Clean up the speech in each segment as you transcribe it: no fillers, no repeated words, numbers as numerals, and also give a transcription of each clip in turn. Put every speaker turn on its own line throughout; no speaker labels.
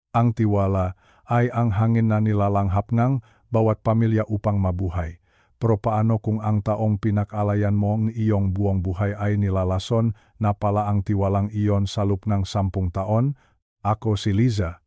Ang tiwala ay ang hangin na nilalanghap ng bawat pamilya upang mabuhay. Pero paano kung ang taong pinag-alayan mo ng iyong buong buhay ay nilalason na pala ang tiwalang iyon sa loob ng 10 taon? Ako si Liza.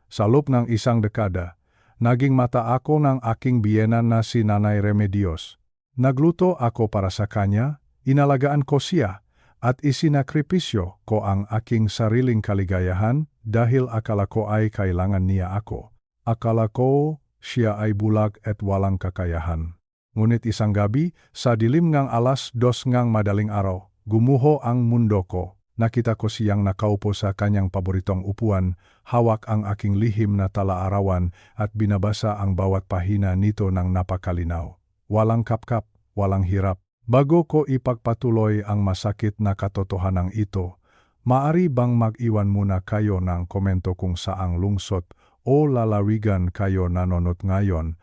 Sa loob ng 1 dekada, naging mata ako ng aking biyena na si Nanay Remedios. Nagluto ako para sa kanya, inalagaan ko siya, at isinakripisyo ko ang aking sariling kaligayahan dahil akala ko ay kailangan niya ako. Akala ko siya ay bulag at walang kakayahan. Ngunit isang gabi, sa dilim ngang 2:00 ngang madaling araw, gumuho ang mundo ko. Nakita ko siyang nakaupo sa kanyang paboritong upuan, hawak ang aking lihim na tala-arawan at binabasa ang bawat pahina nito ng napakalinaw. Walang kapkap, walang hirap. Bago ko ipagpatuloy ang masakit na katotohanan ito, maari bang mag-iwan muna kayo ng komento kung saang lungsod o lalawigan kayo nanonood ngayon?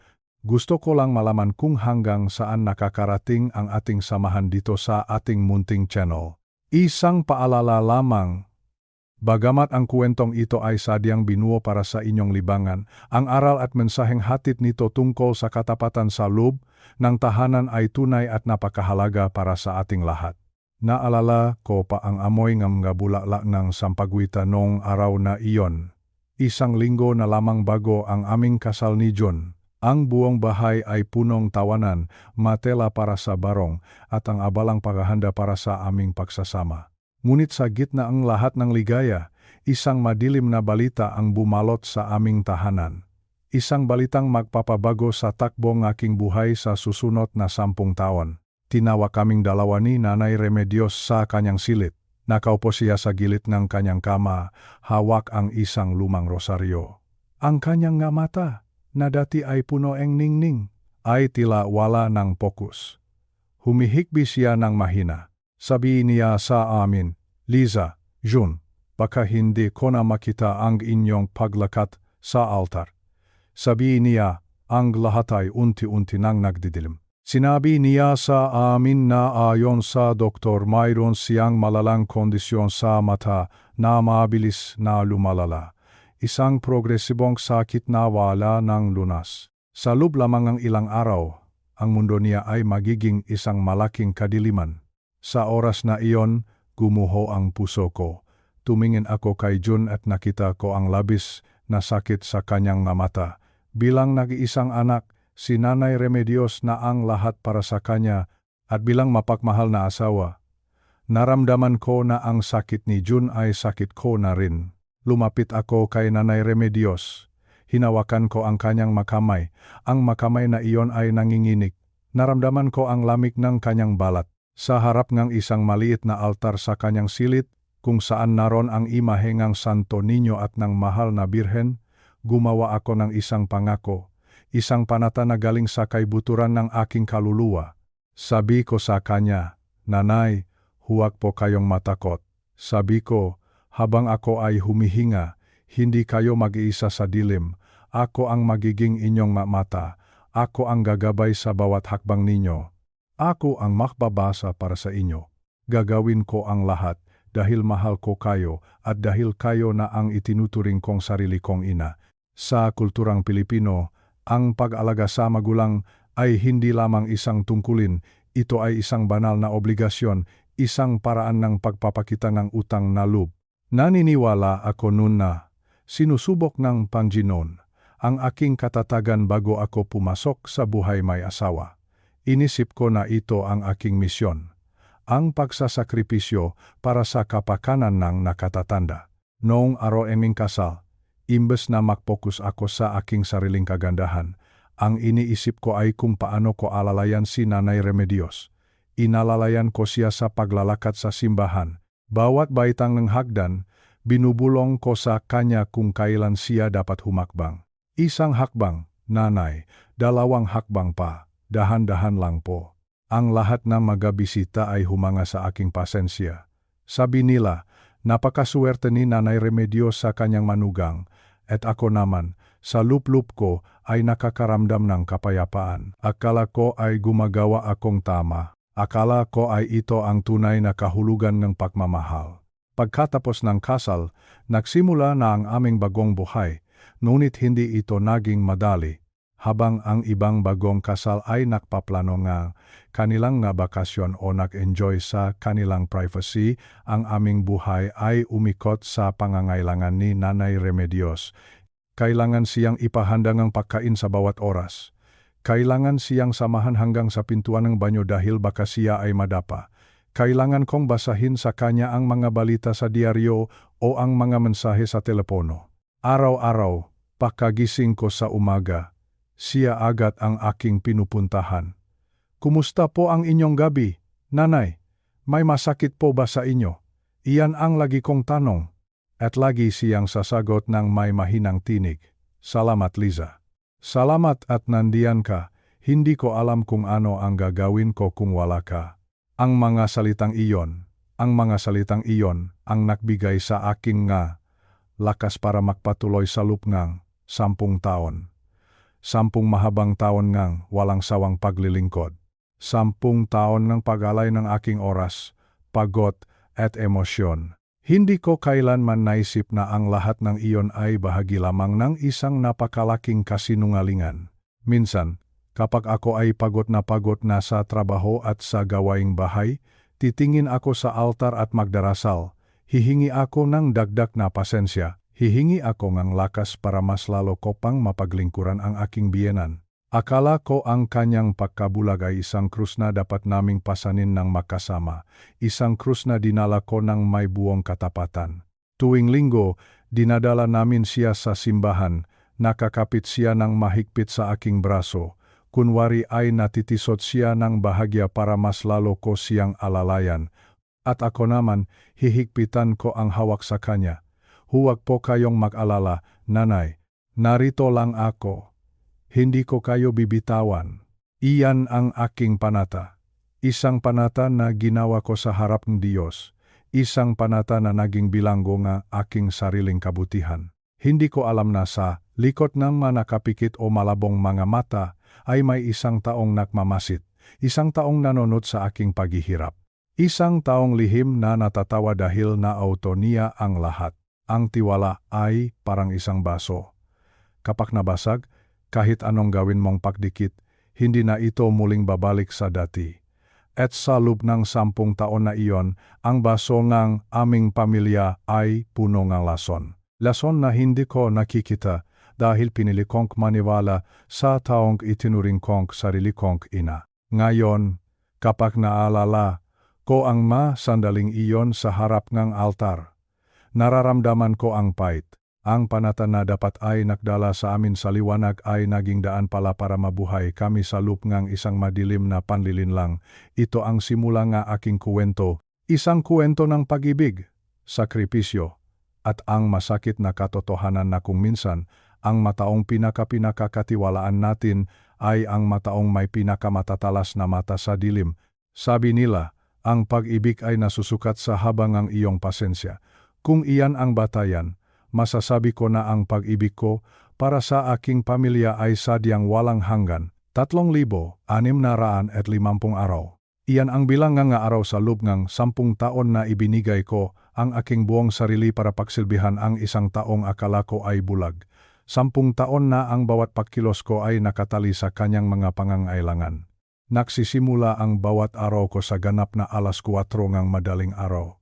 Gusto ko lang malaman kung hanggang saan nakakarating ang ating samahan dito sa ating munting channel. Isang paalala lamang. Bagamat ang kwentong ito ay sadyang binuo para sa inyong libangan, ang aral at mensaheng hatid nito tungkol sa katapatan sa loob ng tahanan ay tunay at napakahalaga para sa ating lahat. Naalala ko pa ang amoy ng mga bulaklak ng sampagwita noong araw na iyon. 1 linggo na lamang bago ang aming kasal ni John. Ang buong bahay ay punong tawanan, matela para sa barong, at ang abalang paghahanda para sa aming pagsasama. Ngunit sa gitna ang lahat ng ligaya, isang madilim na balita ang bumalot sa aming tahanan. Isang balitang magpapabago sa takbo ng aking buhay sa susunod na 10 taon. Tinawa kaming dalawa ni Nanay Remedios sa kanyang silid. Nakaupo siya sa gilid ng kanyang kama, hawak ang isang lumang rosaryo. Ang kanyang nga mata, na dati ay puno ng ningning, ay tila wala ng pokus. Humihikbi siya ng mahina. Sabi niya sa amin, Liza, Jun, baka hindi ko na makita ang inyong paglakat sa altar. Sabi niya, ang lahat ay unti-unti nang nagdidilim. Sinabi niya sa amin na ayon sa doktor mayroon siyang malalang kondisyon sa mata na mabilis na lumalala. Isang progresibong sakit na wala ng lunas. Sa loob lamang ng ilang araw, ang mundo niya ay magiging isang malaking kadiliman. Sa oras na iyon, gumuho ang puso ko. Tumingin ako kay Jun at nakita ko ang labis na sakit sa kanyang mata. Bilang nag-iisang anak, si Nanay Remedios na ang lahat para sa kanya at bilang mapagmahal na asawa. Naramdaman ko na ang sakit ni Jun ay sakit ko na rin. Lumapit ako kay Nanay Remedios. Hinawakan ko ang kanyang makamay. Ang makamay na iyon ay nanginginig. Naramdaman ko ang lamig ng kanyang balat. Sa harap ng isang maliit na altar sa kanyang silid, kung saan naroon ang imahe ng Santo Niño at ng mahal na Birhen, gumawa ako ng isang pangako, isang panata na galing sa kaibuturan ng aking kaluluwa. Sabi ko sa kanya, Nanay, huwag po kayong matakot. Sabi ko, habang ako ay humihinga, hindi kayo mag-iisa sa dilim. Ako ang magiging inyong mata. Ako ang gagabay sa bawat hakbang ninyo. Ako ang makbabasa para sa inyo. Gagawin ko ang lahat dahil mahal ko kayo at dahil kayo na ang itinuturing kong sarili kong ina. Sa kulturang Pilipino, ang pag-alaga sa magulang ay hindi lamang isang tungkulin, ito ay isang banal na obligasyon, isang paraan ng pagpapakita ng utang na loob. Naniniwala ako noon na sinusubok ng Panginoon ang aking katatagan bago ako pumasok sa buhay may asawa. Inisip ko na ito ang aking misyon, ang pagsasakripisyo para sa kapakanan ng nakatatanda. Noong araw aming kasal, imbes na mag-focus ako sa aking sariling kagandahan, ang iniisip ko ay kung paano ko alalayan si Nanay Remedios. Inalalayan ko siya sa paglalakad sa simbahan. Bawat baitang ng hagdan, binubulong ko sa kanya kung kailan siya dapat humakbang. Isang hakbang, Nanay, 2 hakbang pa. Dahan-dahan lang po. Ang lahat ng mga bisita ay humanga sa aking pasensya. Sabi nila, napakaswerte ni Nanay Remedios sa kanyang manugang, at ako naman, sa lup-lup ko ay nakakaramdam ng kapayapaan. Akala ko ay gumagawa akong tama. Akala ko ay ito ang tunay na kahulugan ng pagmamahal. Pagkatapos ng kasal, nagsimula na ang aming bagong buhay. Ngunit hindi ito naging madali. Habang ang ibang bagong kasal ay nakpaplano nga kanilang nga bakasyon o nag-enjoy sa kanilang privacy, ang aming buhay ay umikot sa pangangailangan ni Nanay Remedios. Kailangan siyang ipahanda ng pagkain sa bawat oras. Kailangan siyang samahan hanggang sa pintuan ng banyo dahil baka siya ay madapa. Kailangan kong basahin sa kanya ang mga balita sa diaryo o ang mga mensahe sa telepono. Araw-araw, pagkagising ko sa umaga, siya agad ang aking pinupuntahan. Kumusta po ang inyong gabi, Nanay? May masakit po ba sa inyo? Iyan ang lagi kong tanong. At lagi siyang sasagot ng may mahinang tinig. Salamat, Liza. Salamat at nandiyan ka. Hindi ko alam kung ano ang gagawin ko kung wala ka. Ang mga salitang iyon ang nagbigay sa akin nga lakas para magpatuloy sa lupngang 10 taon. 10 mahabang taon ngang walang sawang paglilingkod. 10 taon ng pag-alay ng aking oras, pagod at emosyon. Hindi ko kailanman naisip na ang lahat ng iyon ay bahagi lamang ng isang napakalaking kasinungalingan. Minsan, kapag ako ay pagod na sa trabaho at sa gawaing bahay, titingin ako sa altar at magdarasal. Hihingi ako ng dagdag na pasensya. Hihingi ako ng lakas para mas lalo ko pang mapaglingkuran ang aking biyenan. Akala ko ang kanyang pagkabulag ay isang krus na dapat naming pasanin ng makasama. Isang krus na dinala ko ng may buong katapatan. Tuwing linggo, dinadala namin siya sa simbahan. Nakakapit siya ng mahigpit sa aking braso. Kunwari ay natitisot siya ng bahagya para mas lalo ko siyang alalayan. At ako naman, hihigpitan ko ang hawak sa kanya. Huwag po kayong mag-alala, Nanay. Narito lang ako. Hindi ko kayo bibitawan. Iyan ang aking panata. Isang panata na ginawa ko sa harap ng Diyos. Isang panata na naging bilanggo nga aking sariling kabutihan. Hindi ko alam na sa likod ng manakapikit o malabong mga mata ay may isang taong nagmamasid. Isang taong nanonood sa aking paghihirap. Isang taong lihim na natatawa dahil naauto niya ang lahat. Ang tiwala ay parang isang baso. Kapag nabasag, kahit anong gawin mong pagdikit, hindi na ito muling babalik sa dati. At sa loob ng 10 taon na iyon, ang baso ng aming pamilya ay puno ng lason. Lason na hindi ko nakikita dahil pinili kong maniwala sa taong itinuring kong sarili kong ina. Ngayon, kapag naalala ko ang sandaling iyon sa harap ng altar, nararamdaman ko ang pait. Ang panata na dapat ay nakdala sa amin sa liwanag ay naging daan pala para mabuhay kami sa loob ng isang madilim na panlilinlang. Ito ang simula nga aking kuwento. Isang kuwento ng pag-ibig, sakripisyo, at ang masakit na katotohanan na kung minsan, ang mataong pinaka-pinakakatiwalaan natin ay ang mataong may pinakamatatalas na mata sa dilim. Sabi nila, ang pag-ibig ay nasusukat sa habang ang iyong pasensya. Kung iyan ang batayan, masasabi ko na ang pag-ibig ko para sa aking pamilya ay sadyang walang hanggan. 3,650 araw. Iyan ang bilang nga araw sa loob ng 10 taon na ibinigay ko ang aking buong sarili para pagsilbihan ang isang taong akala ko ay bulag. 10 taon na ang bawat pagkilos ko ay nakatali sa kanyang mga pangangailangan. Nagsisimula ang bawat araw ko sa ganap na 4:00 ng madaling araw.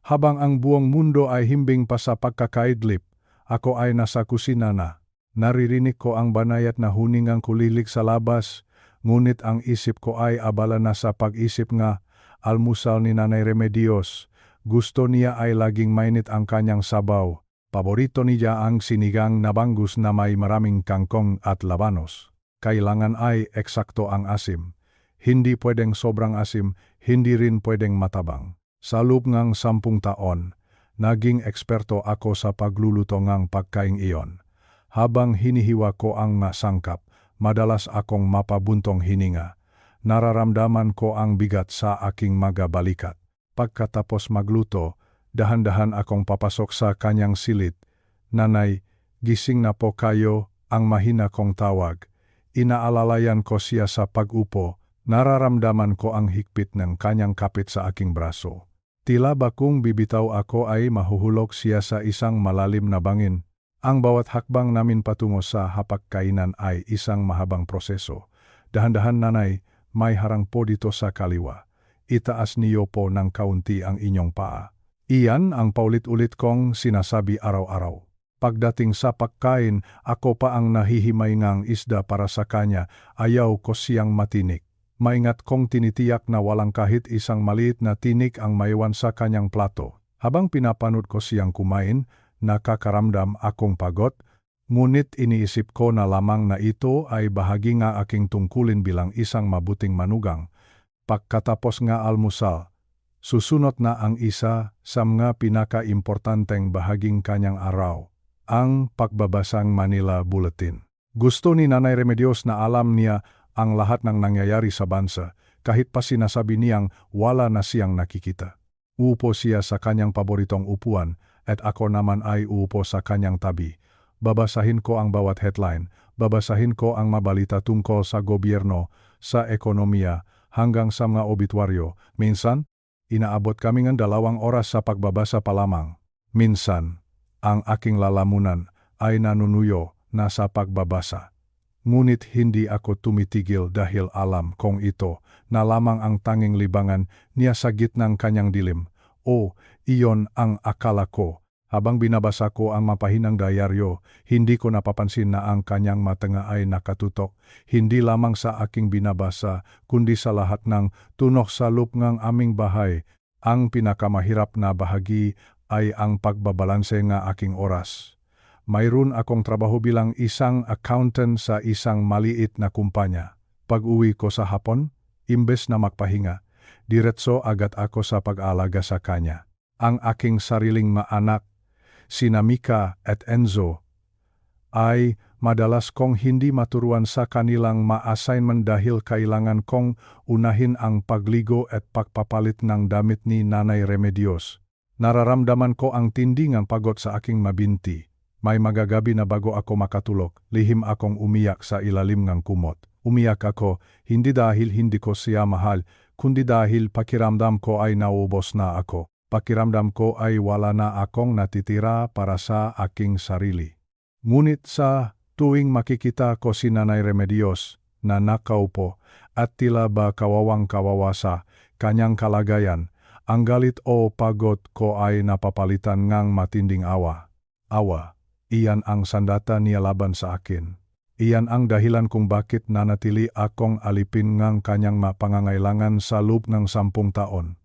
Habang ang buong mundo ay himbing pa sa pagkakaidlip, ako ay nasa kusina na. Naririnig ko ang banayat na huningang kulilig sa labas, ngunit ang isip ko ay abala na sa pag-isip nga, almusal ni Nanay Remedios. Gusto niya ay laging mainit ang kanyang sabaw. Paborito niya ang sinigang na bangus na may maraming kangkong at labanos. Kailangan ay eksakto ang asim. Hindi pwedeng sobrang asim, hindi rin pwedeng matabang. Sa loob ng 10 taon, naging eksperto ako sa pagluluto ng pagkain iyon. Habang hinihiwa ko ang sangkap, madalas akong mapabuntong hininga. Nararamdaman ko ang bigat sa aking mga balikat. Pagkatapos magluto, dahan-dahan akong papasok sa kanyang silid. Nanay, gising na po kayo, ang mahina kong tawag. Inaalalayan ko siya sa pag-upo. Nararamdaman ko ang higpit ng kanyang kapit sa aking braso. Tila ba kung bibitaw ako ay mahuhulog siya sa isang malalim na bangin. Ang bawat hakbang namin patungo sa hapagkainan ay isang mahabang proseso. Dahan-dahan nanay, may harang po dito sa kaliwa. Itaas niyo po ng kaunti ang inyong paa. Iyan ang paulit-ulit kong sinasabi araw-araw. Pagdating sa pagkain, ako pa ang nahihimay ngang isda para sa kanya, ayaw ko siyang matinik. Maingat kong tinitiyak na walang kahit isang maliit na tinik ang maiwan sa kanyang plato. Habang pinapanood ko siyang kumain, nakakaramdam akong pagod, ngunit iniisip ko na lamang na ito ay bahagi nga aking tungkulin bilang isang mabuting manugang. Pagkatapos nga almusal, susunod na ang isa sa mga pinaka-importanteng bahaging kanyang araw, ang pagbabasang Manila Bulletin. Gusto ni Nanay Remedios na alam niya ang lahat ng nangyayari sa bansa, kahit pa sinasabi niyang wala na siyang nakikita. Upo siya sa kanyang paboritong upuan at ako naman ay uupo sa kanyang tabi. Babasahin ko ang bawat headline, babasahin ko ang mabalita tungkol sa gobyerno, sa ekonomiya, hanggang sa mga obituaryo. Minsan, inaabot kami ng 2 oras sa pagbabasa pa lamang. Minsan, ang aking lalamunan ay nanunuyo na sa pagbabasa. Ngunit hindi ako tumitigil dahil alam kong ito na lamang ang tanging libangan niya sa gitnang kanyang dilim. O, iyon ang akala ko. Habang binabasa ko ang mapahinang diaryo, hindi ko napapansin na ang kanyang mata nga ay nakatutok. Hindi lamang sa aking binabasa, kundi sa lahat ng tunok sa loob ng aming bahay. Ang pinakamahirap na bahagi ay ang pagbabalanse nga aking oras. Mayroon akong trabaho bilang isang accountant sa isang maliit na kumpanya. Pag-uwi ko sa hapon, imbes na magpahinga, diretso agad ako sa pag-aalaga sa kanya. Ang aking sariling maanak, sina Mika at Enzo, ay madalas kong hindi maturuan sa kanilang ma-assignment dahil kailangan kong unahin ang pagligo at pagpapalit ng damit ni Nanay Remedios. Nararamdaman ko ang tindingang pagod sa aking mabinti. May magagabi na bago ako makatulog, lihim akong umiyak sa ilalim ng kumot. Umiyak ako, hindi dahil hindi ko siya mahal, kundi dahil pakiramdam ko ay naubos na ako. Pakiramdam ko ay wala na akong natitira para sa aking sarili. Ngunit sa tuwing makikita ko si Nanay Remedios na nakaupo at tila ba kawawang-kawawa sa kanyang kalagayan, ang galit o pagod ko ay napapalitan ngang matinding awa. Awa, iyan ang sandata niya laban sa akin. Iyan ang dahilan kung bakit nanatili akong alipin ngang kanyang mapangangailangan sa loob ng 10 taon.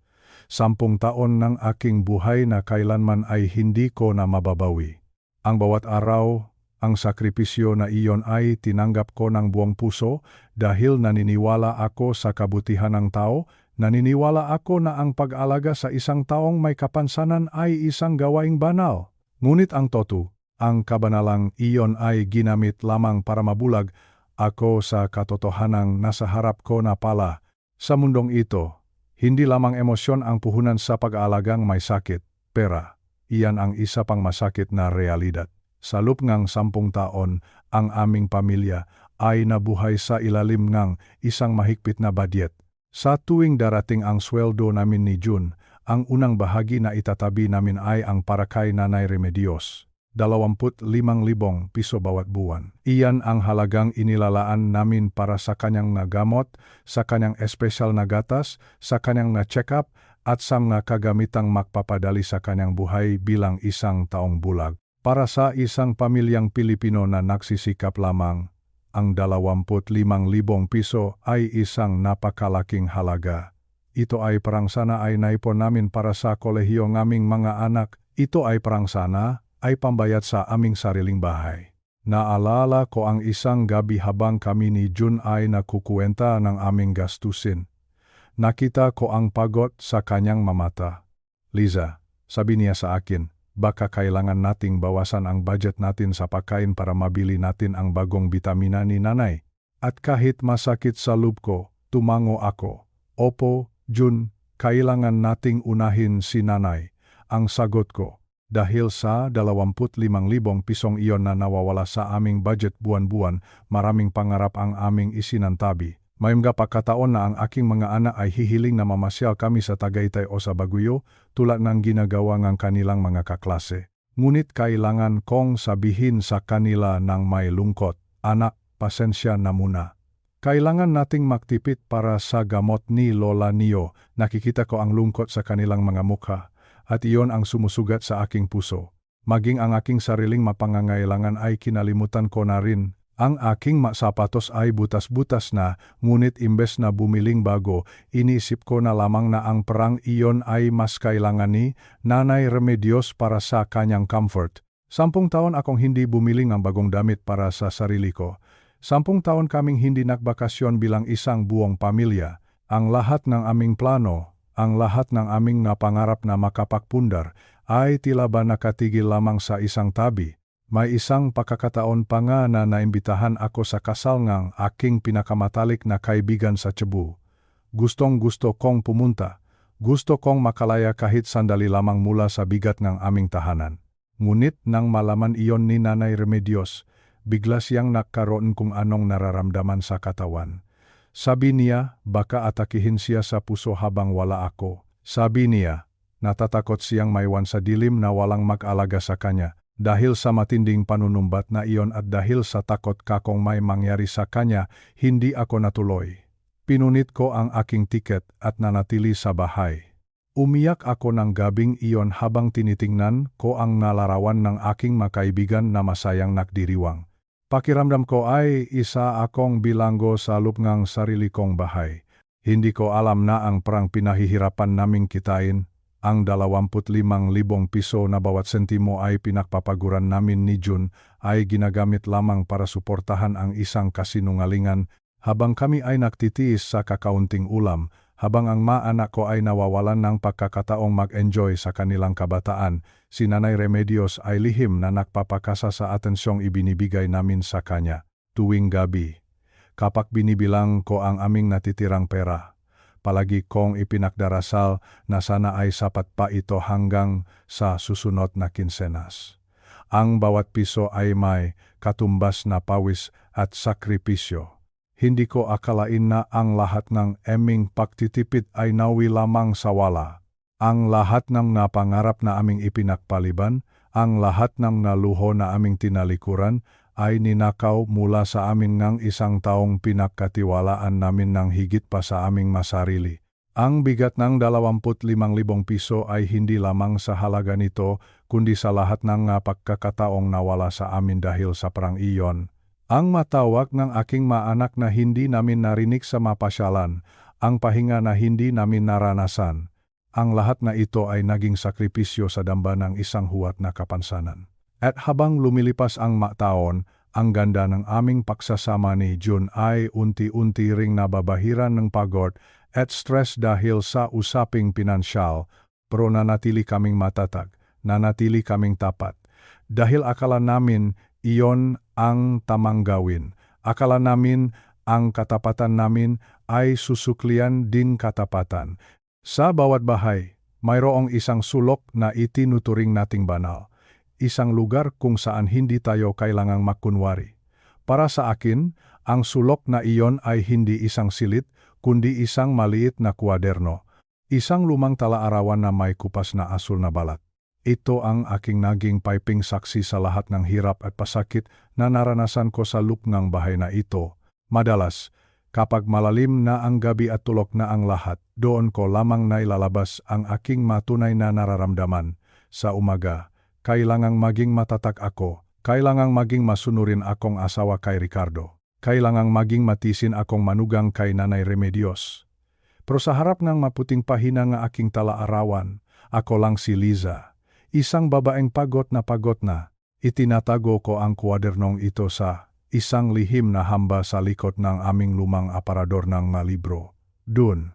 10 taon ng aking buhay na kailanman ay hindi ko na mababawi. Ang bawat araw, ang sakripisyo na iyon ay tinanggap ko ng buong puso dahil naniniwala ako sa kabutihan ng tao, naniniwala ako na ang pag-alaga sa isang taong may kapansanan ay isang gawaing banal. Ngunit ang ang kabanalang iyon ay ginamit lamang para mabulag ako sa katotohanang nasa harap ko na pala. Sa mundong ito, hindi lamang emosyon ang puhunan sa pag-aalagang may sakit, pera. Iyan ang isa pang masakit na realidad. Sa loob ng 10 taon, ang aming pamilya ay nabuhay sa ilalim ng isang mahigpit na budget. Sa tuwing darating ang sweldo namin ni June, ang unang bahagi na itatabi namin ay ang para kay Nanay Remedios. 25,000 piso bawat buwan. Iyan ang halagang inilalaan namin para sa kanyang nagamot, sa kanyang espesyal na gatas, sa kanyang na-check-up, at sa mga kagamitang magpapadali sa kanyang buhay bilang isang taong bulag. Para sa isang pamilyang Pilipino na nagsisikap lamang, ang 25,000 piso ay isang napakalaking halaga. Ito ay parang sana ay naipon namin para sa kolehiyo ng aming mga anak. Ito ay parang sana ay pambayad sa aming sariling bahay. Naalala ko ang isang gabi habang kami ni June ay nakukuwenta ng aming gastusin. Nakita ko ang pagod sa kanyang mamata. Liza, sabi niya sa akin, baka kailangan nating bawasan ang budget natin sa pagkain para mabili natin ang bagong bitamina ni Nanay. At kahit masakit sa loob ko, tumango ako. Opo, June, kailangan nating unahin si Nanay. Ang sagot ko. Dahil sa 25,000 pisong iyon na nawawala sa aming budget buwan-buwan, maraming pangarap ang aming isinantabi. May mga pagkataon na ang aking mga anak ay hihiling na mamasyal kami sa Tagaytay o sa Baguio tulad ng ginagawa ng kanilang mga kaklase. Ngunit kailangan kong sabihin sa kanila ng may lungkot, anak, pasensya na muna. Kailangan nating magtipid para sa gamot ni Lola Nio. Nakikita ko ang lungkot sa kanilang mga mukha, at iyon ang sumusugat sa aking puso. Maging ang aking sariling mapangangailangan ay kinalimutan ko na rin. Ang aking sapatos ay butas-butas na, ngunit imbes na bumiling bago, iniisip ko na lamang na ang perang iyon ay mas kailangan ni Nanay Remedios para sa kanyang comfort. 10 taon akong hindi bumiling ng bagong damit para sa sarili ko. 10 taon kaming hindi nagbakasyon bilang isang buong pamilya. Ang lahat ng aming plano, ang lahat ng aming napangarap na makapagpundar, ay tila ba nakatigil lamang sa isang tabi. May isang pagkakataon pa nga na naimbitahan ako sa kasal ng aking pinakamatalik na kaibigan sa Cebu. Gustong-gusto kong pumunta. Gusto kong makalaya kahit sandali lamang mula sa bigat ng aming tahanan. Ngunit nang malaman iyon ni Nanay Remedios, bigla siyang nagkaroon kung anong nararamdaman sa katawan. Sabi niya, baka atakihin siya sa puso habang wala ako. Sabi niya, natatakot siyang maiwan sa dilim na walang mag-alaga sa kanya. Dahil sa matinding panunumbat na iyon at dahil sa takot kakong may mangyari sa kanya, hindi ako natuloy. Pinunit ko ang aking tiket at nanatili sa bahay. Umiyak ako ng gabing iyon habang tinitingnan ko ang nalarawan ng aking makaibigan na masayang nakdiriwang. Pakiramdam ko ay isa akong bilanggo sa loob ng sarili kong bahay. Hindi ko alam na ang perang pinahihirapan naming kitain, ang 25,000 piso na bawat sentimo ay pinagpapaguran namin ni June ay ginagamit lamang para suportahan ang isang kasinungalingan habang kami ay nagtitiis sa kakaunting ulam, habang ang anak ko ay nawawalan ng pagkakataong mag-enjoy sa kanilang kabataan. Si Nanay Remedios ay lihim na nagpapakasa sa atensyong ibinibigay namin sa kanya tuwing gabi. Kapag binibilang ko ang aming natitirang pera, palagi kong ipinagdarasal na sana ay sapat pa ito hanggang sa susunod na kinsenas. Ang bawat piso ay may katumbas na pawis at sakripisyo. Hindi ko akalain na ang lahat ng aming pagtitipid ay nawi lamang sa wala. Ang lahat ng napangarap na aming ipinagpaliban, ang lahat ng naluho na aming tinalikuran, ay ninakaw mula sa amin ng isang taong pinagkatiwalaan namin ng higit pa sa aming masarili. Ang bigat ng 25,000 piso ay hindi lamang sa halaga nito, kundi sa lahat ng pagkakataong nawala sa amin dahil sa perang iyon. Ang matawag ng aking maanak na hindi namin narinig sa mapasyalan, ang pahinga na hindi namin naranasan, ang lahat na ito ay naging sakripisyo sa damba ng isang huwat na kapansanan. At habang lumilipas ang taon, ang ganda ng aming pagsasama ni June ay unti-unti ring nababahiran ng pagod at stress dahil sa usaping pinansyal, pero nanatili kaming matatag, nanatili kaming tapat. Dahil akala namin iyon ang tamang gawin. Akala namin ang katapatan namin ay susuklian din katapatan. Sa bawat bahay, mayroong isang sulok na itinuturing nating banal. Isang lugar kung saan hindi tayo kailangang magkunwari. Para sa akin, ang sulok na iyon ay hindi isang silid, kundi isang maliit na kwaderno. Isang lumang tala-arawan na may kupas na asul na balat. Ito ang aking naging piping saksi sa lahat ng hirap at pasakit na naranasan ko sa loob ng bahay na ito. Madalas, kapag malalim na ang gabi at tulok na ang lahat, doon ko lamang nailalabas ang aking matunay na nararamdaman. Sa umaga, kailangang maging matatag ako, kailangang maging masunurin akong asawa kay Ricardo, kailangang maging matisin akong manugang kay Nanay Remedios. Pero sa harap ng maputing pahina ng aking tala-arawan, ako lang si Liza. Isang babaeng pagod na, itinatago ko ang kwadernong ito sa isang lihim na hamba sa likod ng aming lumang aparador ng malibro. Doon,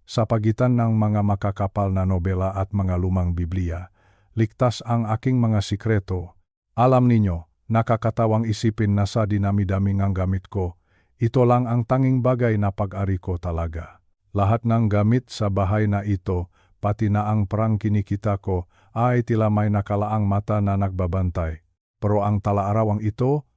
sa pagitan ng mga makakapal na nobela at mga lumang Biblia, ligtas ang aking mga sikreto. Alam ninyo, nakakatawang isipin na sa dinami-dami ng gamit ko, ito lang ang tanging bagay na pag-ari ko talaga. Lahat ng gamit sa bahay na ito, pati na ang perang kinikita ko, ay tila may nakalaang mata na nagbabantay. Pero ang tala-arawang ito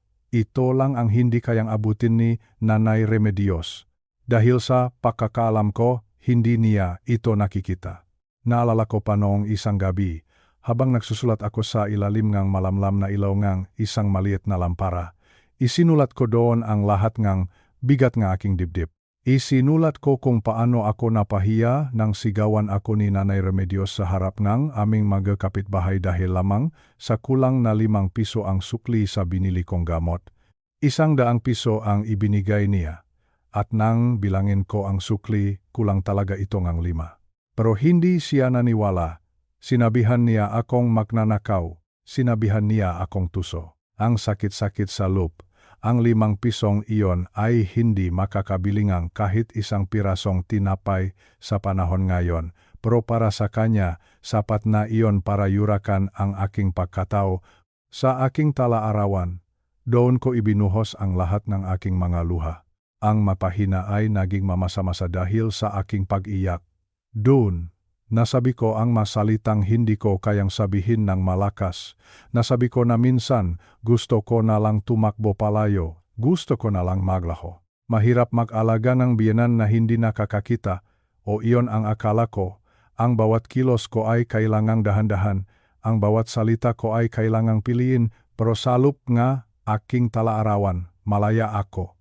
lang ang hindi kayang abutin ni Nanay Remedios. Dahil sa pagkakaalam ko, hindi niya ito nakikita. Naalala ko pa noong isang gabi, Habang nagsusulat ako sa ilalim ngang malamlam na ilaw ngang isang maliit na lampara, isinulat ko doon ang lahat ngang bigat nga aking dibdib. Isinulat ko kung paano ako napahiya nang sigawan ako ni Nanay Remedios sa harap ng aming mga kapitbahay dahil lamang sa kulang na 5 piso ang sukli sa binili kong gamot. 100 piso ang ibinigay niya. At nang bilangin ko ang sukli, kulang talaga ito ngang 5. Pero hindi siya naniwala. Sinabihan niya akong magnanakaw. Sinabihan niya akong tuso. Ang sakit-sakit sa loop. Ang 5 pisong iyon ay hindi makakabilingang kahit isang pirasong tinapay sa panahon ngayon, pero para sa kanya, sapat na iyon para yurakan ang aking pagkatao. Sa aking tala-arawan, doon ko ibinuhos ang lahat ng aking mga luha. Ang mapahina ay naging mamasa-masa dahil sa aking pag-iyak. Doon, nasabi ko ang masalitang hindi ko kayang sabihin ng malakas. Nasabi ko na minsan, gusto ko na lang tumakbo palayo, gusto ko na lang maglaho. Mahirap mag-alaga ng biyenan na hindi nakakakita, o iyon ang akala ko. Ang bawat kilos ko ay kailangang dahan-dahan, ang bawat salita ko ay kailangang piliin, pero salup nga aking tala-arawan, malaya ako.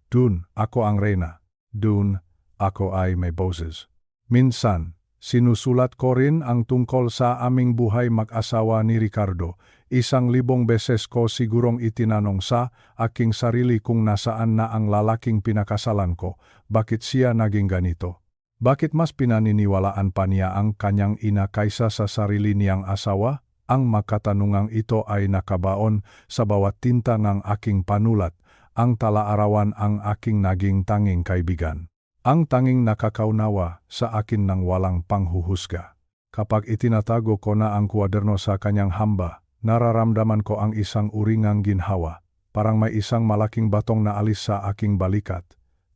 Dun ako ang reyna, dun ako ay may boses. Minsan, sinusulat ko rin ang tungkol sa aming buhay mag-asawa ni Ricardo. 1,000 beses ko sigurong itinanong sa aking sarili kung nasaan na ang lalaking pinakasalan ko, bakit siya naging ganito. Bakit mas pinaniniwalaan pa niya ang kanyang ina kaysa sa sarili niyang asawa? Ang makatanungang ito ay nakabaon sa bawat tinta ng aking panulat. Ang tala-arawan ang aking naging tanging kaibigan. Ang tanging nakakaunawa sa akin ng walang panghuhusga. Kapag itinatago ko na ang kwaderno sa kanyang hamba, nararamdaman ko ang isang uringang ginhawa, parang may isang malaking batong na alis sa aking balikat.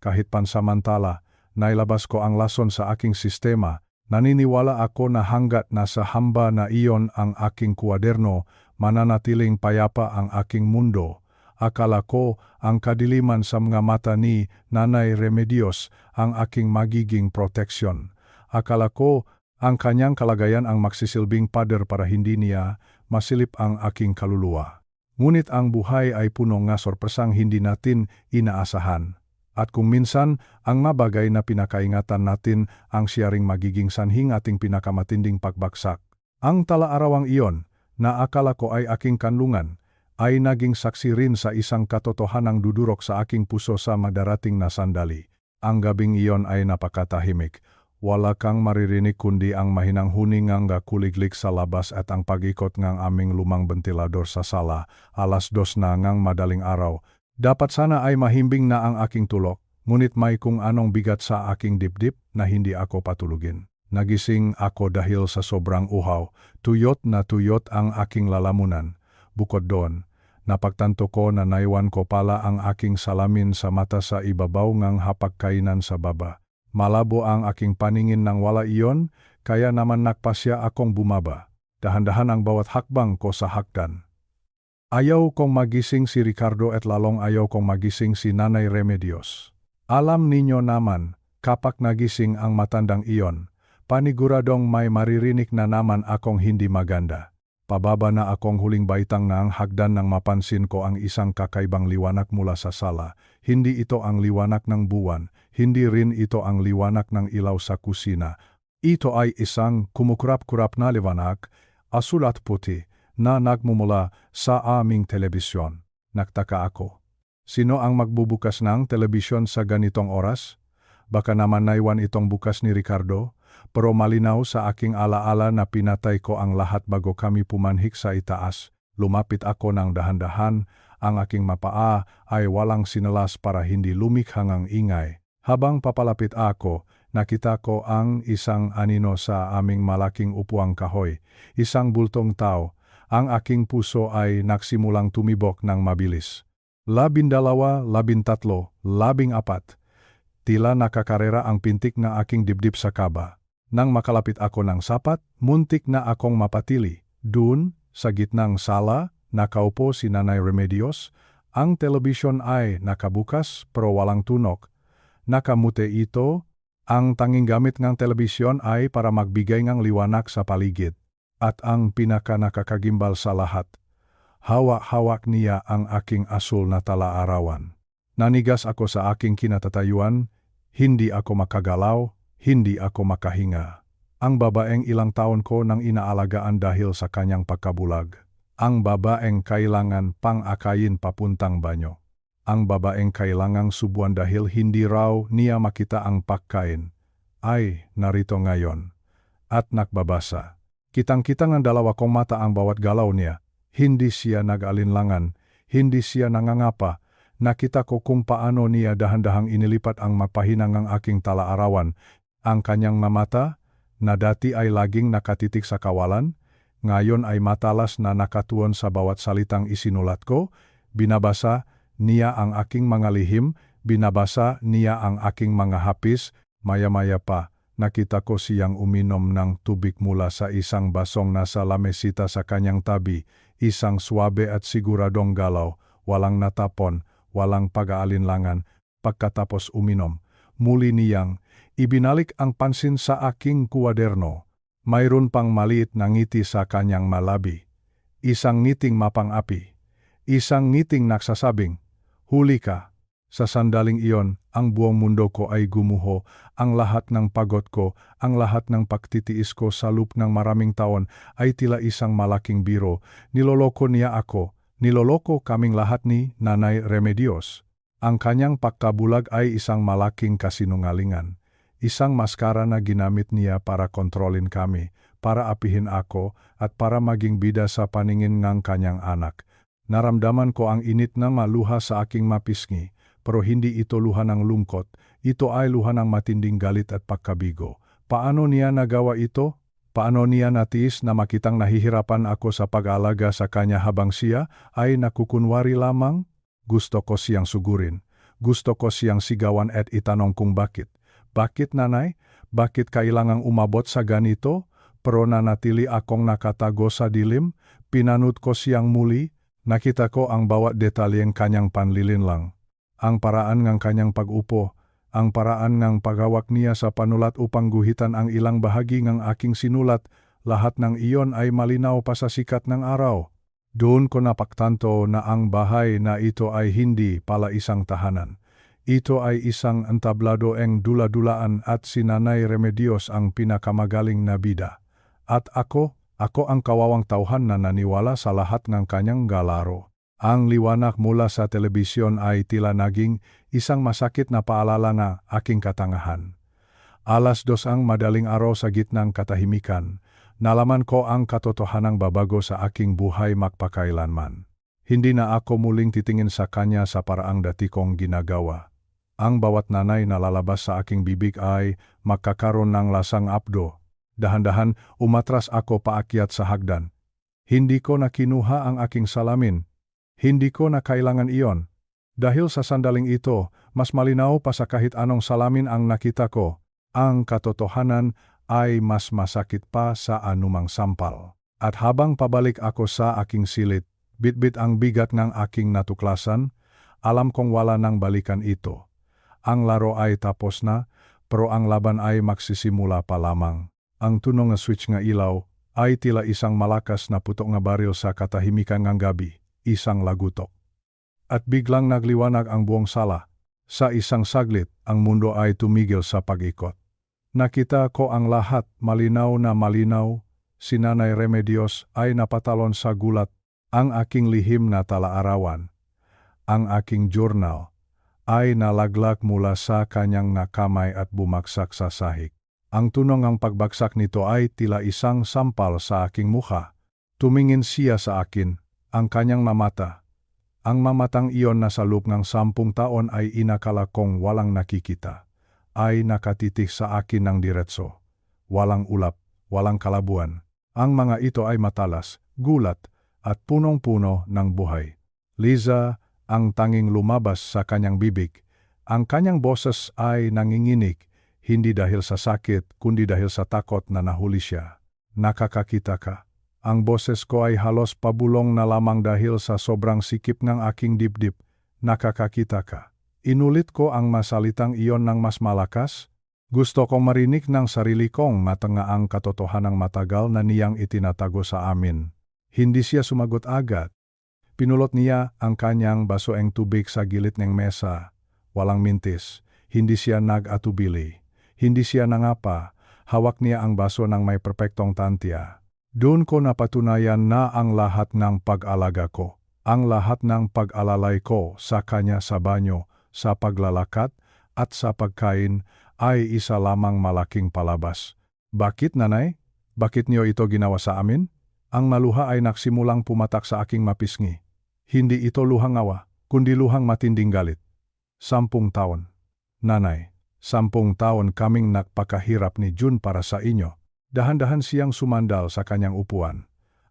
Kahit pansamantala, nailabas ko ang lason sa aking sistema, naniniwala ako na hanggat nasa hamba na iyon ang aking kwaderno, mananatiling payapa ang aking mundo. Akala ko ang kadiliman sa mga mata ni Nanay Remedios ang aking magiging proteksyon. Akala ko ang kanyang kalagayan ang magsisilbing pader para hindi niya masilip ang aking kaluluwa. Ngunit ang buhay ay puno nga sorpresang hindi natin inaasahan. At kung minsan ang mabagay na pinakaingatan natin ang siyaring magiging sanhing ating pinakamatinding pagbagsak. Ang tala-arawang iyon na akala ko ay aking kanlungan, ay naging saksi rin sa isang katotohanang dudurok sa aking puso sa madarating na sandali. Ang gabing iyon ay napakatahimik. Wala kang maririnig kundi ang mahinang huning nga kuliglig sa labas at ang pag-ikot ngang aming lumang ventilador sa sala. 2:00 na ngang madaling araw. Dapat sana ay mahimbing na ang aking tulog, ngunit may kung anong bigat sa aking dibdib na hindi ako patulugin. Nagising ako dahil sa sobrang uhaw. Tuyot na tuyot ang aking lalamunan. Bukod doon, napagtanto ko na naiwan ko pala ang aking salamin sa mata sa ibabaw ngang hapagkainan sa baba. Malabo ang aking paningin nang wala iyon, kaya naman nakpasya akong bumaba. Dahan-dahan ang bawat hakbang ko sa hagdan. Ayaw kong magising si Ricardo at lalong ayaw kong magising si Nanay Remedios. Alam ninyo naman, kapag nagising ang matandang iyon, paniguradong may maririnig na naman akong hindi maganda. Pababa na akong huling baitang ng hagdan nang mapansin ko ang isang kakaibang liwanag mula sa sala. Hindi ito ang liwanag ng buwan, hindi rin ito ang liwanag ng ilaw sa kusina. Ito ay isang kumukurap-kurap na liwanag, asul at puti, na nagmumula sa aming telebisyon. Nagtaka ako. Sino ang magbubukas ng telebisyon sa ganitong oras? Baka naman naiwan itong bukas ni Ricardo? Pero malinaw sa aking alaala na pinatay ko ang lahat bago kami pumanhik sa itaas. Lumapit ako ng dahan-dahan, ang aking mapaa ay walang sinalas para hindi lumikhangang ingay. Habang papalapit ako, nakita ko ang isang anino sa aming malaking upuang kahoy, isang bultong tao. Ang aking puso ay nagsimulang tumibok ng mabilis. 12, 13, 14. Tila nakakarera ang pintik na aking dibdib sa kaba. Nang makalapit ako ng sapat, muntik na akong mapatili. Doon, sa gitnang sala, nakaupo si Nanay Remedios. Ang telebisyon ay nakabukas pero walang tunok. Nakamute ito, ang tanging gamit ng telebisyon ay para magbigay ng liwanag sa paligid. At ang pinaka-nakakagimbal sa lahat, hawak-hawak niya ang aking asul na talaarawan. Nanigas ako sa aking kinatatayuan, hindi ako makagalaw, hindi ako makahinga. Ang babaeng ilang taon ko nang inaalagaan dahil sa kanyang pagkabulag. Ang babaeng kailangan pang-akayin papuntang banyo. Ang babaeng kailangang subuan dahil hindi raw niya makita ang pagkain. Ay, narito ngayon. At nakbabasa. Kitang-kitang ang dalawa kong mata ang bawat galaw niya. Hindi siya nag-alinlangan, hindi siya nangangapa. Nakita ko kung paano niya dahan-dahang inilipat ang mapahinang ang aking talaarawan. Ang kanyang mamata, na dati ay laging nakatitik sa kawalan, ngayon ay matalas na nakatuon sa bawat salitang isinulat ko. Binabasa niya ang aking mga lihim, binabasa niya ang aking mga hapis. Maya-maya pa, nakita ko siyang uminom ng tubig mula sa isang basong nasa lamesita sa kanyang tabi. Isang swabe at siguradong galaw, walang natapon, walang pag-aalinlangan. Pagkatapos uminom, muli niyang ibinalik ang pansin sa aking kuwaderno. Mayroon pang maliit na ngiti sa kanyang malabi. Isang ngiting mapang-api. Isang ngiting nagsasabing, "Huli ka." Sa sandaling iyon, ang buong mundo ko ay gumuho, ang lahat ng pagod ko, ang lahat ng pagtitiis ko sa loob ng maraming taon ay tila isang malaking biro. Niloloko niya ako, niloloko kaming lahat ni Nanay Remedios. Ang kanyang pagkabulag ay isang malaking kasinungalingan. Isang maskara na ginamit niya para kontrolin kami, para apihin ako, at para maging bida sa paningin ng kanyang anak. Naramdaman ko ang init na maluha sa aking mapisngi. Pero hindi ito luha ng lungkot, ito ay luha ng matinding galit at pagkabigo. Paano niya nagawa ito? Paano niya natiis na makitang nahihirapan ako sa pag-alaga sa kanya habang siya ay nakukunwari lamang? Gusto ko siyang sugurin. Gusto ko siyang sigawan at itanong kung bakit. Bakit, nanay? Bakit kailangang umabot sa ganito? Pero nanatili akong nakatago sa dilim, pinanood ko siyang muli, nakita ko ang bawat detalyeng kanyang panlilinlang. Ang paraan ng kanyang pag-upo, ang paraan ng paghawak niya sa panulat upang guhitan ang ilang bahagi ng aking sinulat, lahat ng iyon ay malinaw pa sa sikat ng araw. Doon ko napagtanto na ang bahay na ito ay hindi pala isang tahanan. Ito ay isang entablado ang dula-dulaan at si Nanay Remedios ang pinakamagaling na bida. At ako ang kawawang tauhan na naniwala sa lahat ng kanyang galaro. Ang liwanag mula sa telebisyon ay tila naging isang masakit na paalala na aking katangahan. 2:00 ang madaling araw sa gitnang katahimikan, nalaman ko ang katotohanang babago sa aking buhay magpakailanman. Hindi na ako muling titingin sa kanya sa paraang dati kong ginagawa. Ang bawat nanay na lalabas sa aking bibig ay magkakaroon ng lasang apdo. Dahan-dahan umatras ako paakyat sa hagdan. Hindi ko na kinuha ang aking salamin. Hindi ko na kailangan iyon. Dahil sa sandaling ito, mas malinaw pa sa kahit anong salamin ang nakita ko. Ang katotohanan ay mas masakit pa sa anumang sampal. At habang pabalik ako sa aking silid, bitbit ang bigat ng aking natuklasan, alam kong wala nang balikan ito. Ang laro ay tapos na, pero ang laban ay magsisimula pa lamang. Ang tunog nga switch nga ilaw ay tila isang malakas na putok nga baril sa katahimikan ng gabi. Isang lagutok. At biglang nagliwanag ang buong sala. Sa isang saglit, ang mundo ay tumigil sa pag-ikot. Nakita ko ang lahat malinaw na malinaw. Si Nanay Remedios ay napatalon sa gulat. Ang aking lihim na talaarawan, ang aking journal, ay nalaglag mula sa kanyang nakamay at bumagsak sa sahig. Ang tunog ng pagbagsak nito ay tila isang sampal sa aking mukha. Tumingin siya sa akin. Ang kanyang mamata. Ang mamatang iyon na sa loob ng 10 taon ay inakala kong walang nakikita. Ay nakatitik sa akin ng diretso. Walang ulap, walang kalabuan. Ang mga ito ay matalas, gulat, at punong-puno ng buhay. Liza, ang tanging lumabas sa kanyang bibig. Ang kanyang boses ay nanginginig, hindi dahil sa sakit, kundi dahil sa takot na nahuli siya. Nakakakita ka. Ang boses ko ay halos pabulong na lamang dahil sa sobrang sikip ng aking dibdib. Nakakakita ka. Inulit ko ang masalitang iyon ng mas malakas. Gusto kong marinig ng sarili kong matangaang katotohanang matagal na niyang itinatago sa amin. Hindi siya sumagot agad. Pinulot niya ang kanyang basoeng tubig sa gilid ng mesa. Walang mintis. Hindi siya nag-atubili. Hindi siya nangapa. Hawak niya ang baso ng may perpektong tantya. Doon ko napatunayan na ang lahat ng pag-alaga ko, ang lahat ng pag-alalay ko sa kanya sa banyo, sa paglalakad, at sa pagkain ay isa lamang malaking palabas. Bakit, nanay? Bakit niyo ito ginawa sa amin? Ang maluha ay nagsimulang pumatak sa aking mapisngi. Hindi ito luhang awa, kundi luhang matinding galit. 10 taon. Nanay, 10 taon kaming nagpakahirap ni June para sa inyo. Dahan-dahan siyang sumandal sa kanyang upuan.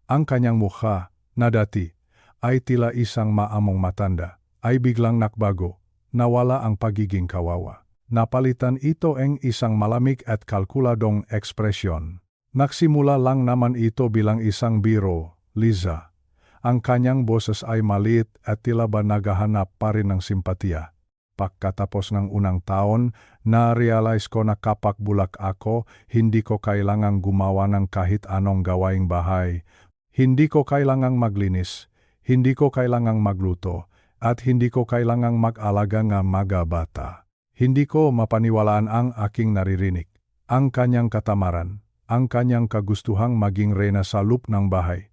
Ang kanyang mukha, na dati, ay tila isang maamong matanda, ay biglang nakbago, nawala ang pagiging kawawa. Napalitan ito ng isang malamig at kalkuladong ekspresyon. Nagsimula lang naman ito bilang isang biro, Liza. Ang kanyang boses ay maliit at tila ba naghahanap pa rin ng simpatiya. Pagkatapos ng unang taon, na-realize ko na kapag bulak ako, hindi ko kailangang gumawa ng kahit anong gawaing bahay. Hindi ko kailangang maglinis, hindi ko kailangang magluto, at hindi ko kailangang mag-alaga ng mga bata. Hindi ko mapaniwalaan ang aking naririnig. Ang kanyang katamaran, ang kanyang kagustuhang maging reyna sa loob ng bahay.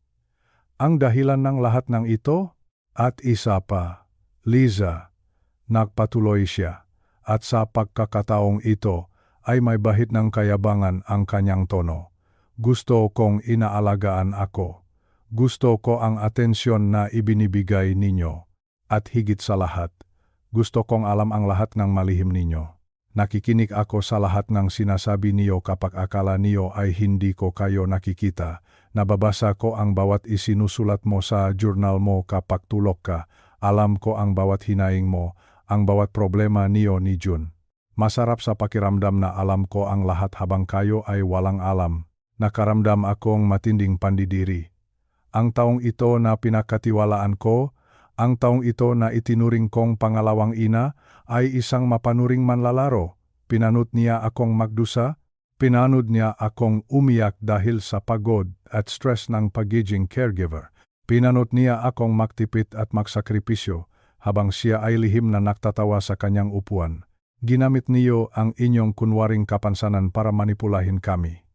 Ang dahilan ng lahat ng ito, at isa pa, Liza, nagpatuloy siya, at sa pagkakataong ito ay may bahid ng kayabangan ang kanyang tono. Gusto kong inaalagaan ako. Gusto ko ang atensyon na ibinibigay ninyo. At higit sa lahat, gusto kong alam ang lahat ng malihim ninyo. Nakikinig ako sa lahat ng sinasabi niyo kapag akala niyo ay hindi ko kayo nakikita. Nababasa ko ang bawat isinusulat mo sa journal mo kapag tulog ka. Alam ko ang bawat hinaing mo, ang bawat problema niyo ni June. Masarap sa pakiramdam na alam ko ang lahat habang kayo ay walang alam. Nakaramdam akong matinding pandidiri. Ang taong ito na pinakatiwalaan ko, ang taong ito na itinuring kong pangalawang ina, ay isang mapanuring manlalaro. Pinanod niya akong magdusa, pinanod niya akong umiyak dahil sa pagod at stress ng pagiging caregiver. Pinanod niya akong magtipid at magsakripisyo, habang siya ay lihim na nagtatawa sa kanyang upuan. Ginamit niyo ang inyong kunwaring kapansanan para manipulahin kami.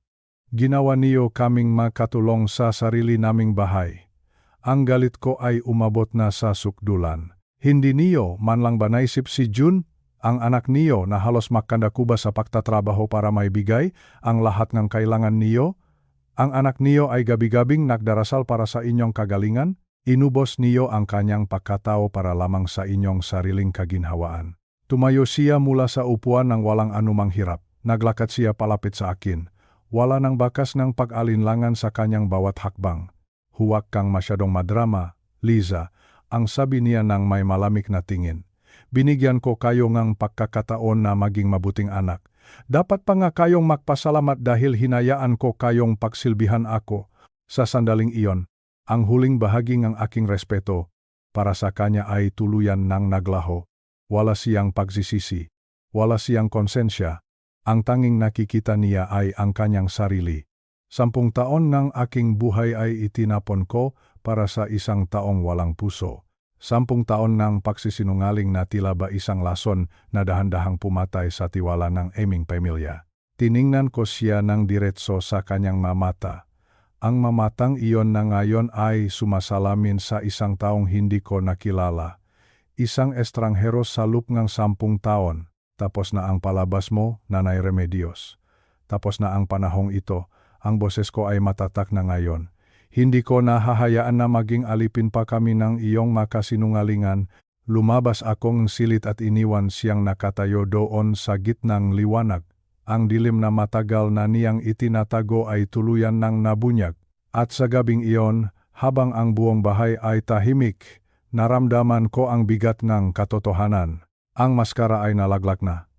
Ginawa niyo kaming makatulong sa sarili naming bahay. Ang galit ko ay umabot na sa sukdulan. Hindi niyo man lang ba naisip si June, ang anak niyo na halos makandakuba sa pagtatrabaho para maibigay ang lahat ng kailangan niyo? Ang anak niyo ay gabi-gabing nagdarasal para sa inyong kagalingan? Inubos niyo ang kanyang pagkatao para lamang sa inyong sariling kaginhawaan. Tumayo siya mula sa upuan ng walang anumang hirap. Naglakad siya palapit sa akin. Wala nang bakas ng pag-alinlangan sa kanyang bawat hakbang. Huwag kang masyadong madrama, Liza, ang sabi niya ng may malamig na tingin. Binigyan ko kayo ng pagkakataon na maging mabuting anak. Dapat pa nga kayong magpasalamat dahil hinayaan ko kayong pagsilbihan ako. Sa sandaling iyon, ang huling bahagi ng aking respeto para sa kanya ay tuluyan nang naglaho. Wala siyang pagsisisi, wala siyang konsensya. Ang tanging nakikita niya ay ang kanyang sarili. 10 taon ng aking buhay ay itinapon ko para sa isang taong walang puso. 10 taon ng pagsisinungaling na tila ba isang lason na dahan-dahang pumatay sa tiwala ng aming pamilya. Tiningnan ko siya ng diretso sa kanyang mamata. Ang mamatang iyon na ngayon ay sumasalamin sa isang taong hindi ko nakilala. Isang estranghero sa loob ng 10 taon. Tapos na ang palabas mo, Nanay Remedios. Tapos na ang panahong ito, ang boses ko ay matatak na ngayon. Hindi ko nahahayaan na maging alipin pa kami ng iyong makasinungalingan. Lumabas akong silit at iniwan siyang nakatayo doon sa gitnang liwanag. Ang dilim na matagal na niyang itinatago ay tuluyan ng nabunyag. At sa gabing iyon, habang ang buong bahay ay tahimik, naramdaman ko ang bigat ng katotohanan. Ang maskara ay nalaglag na.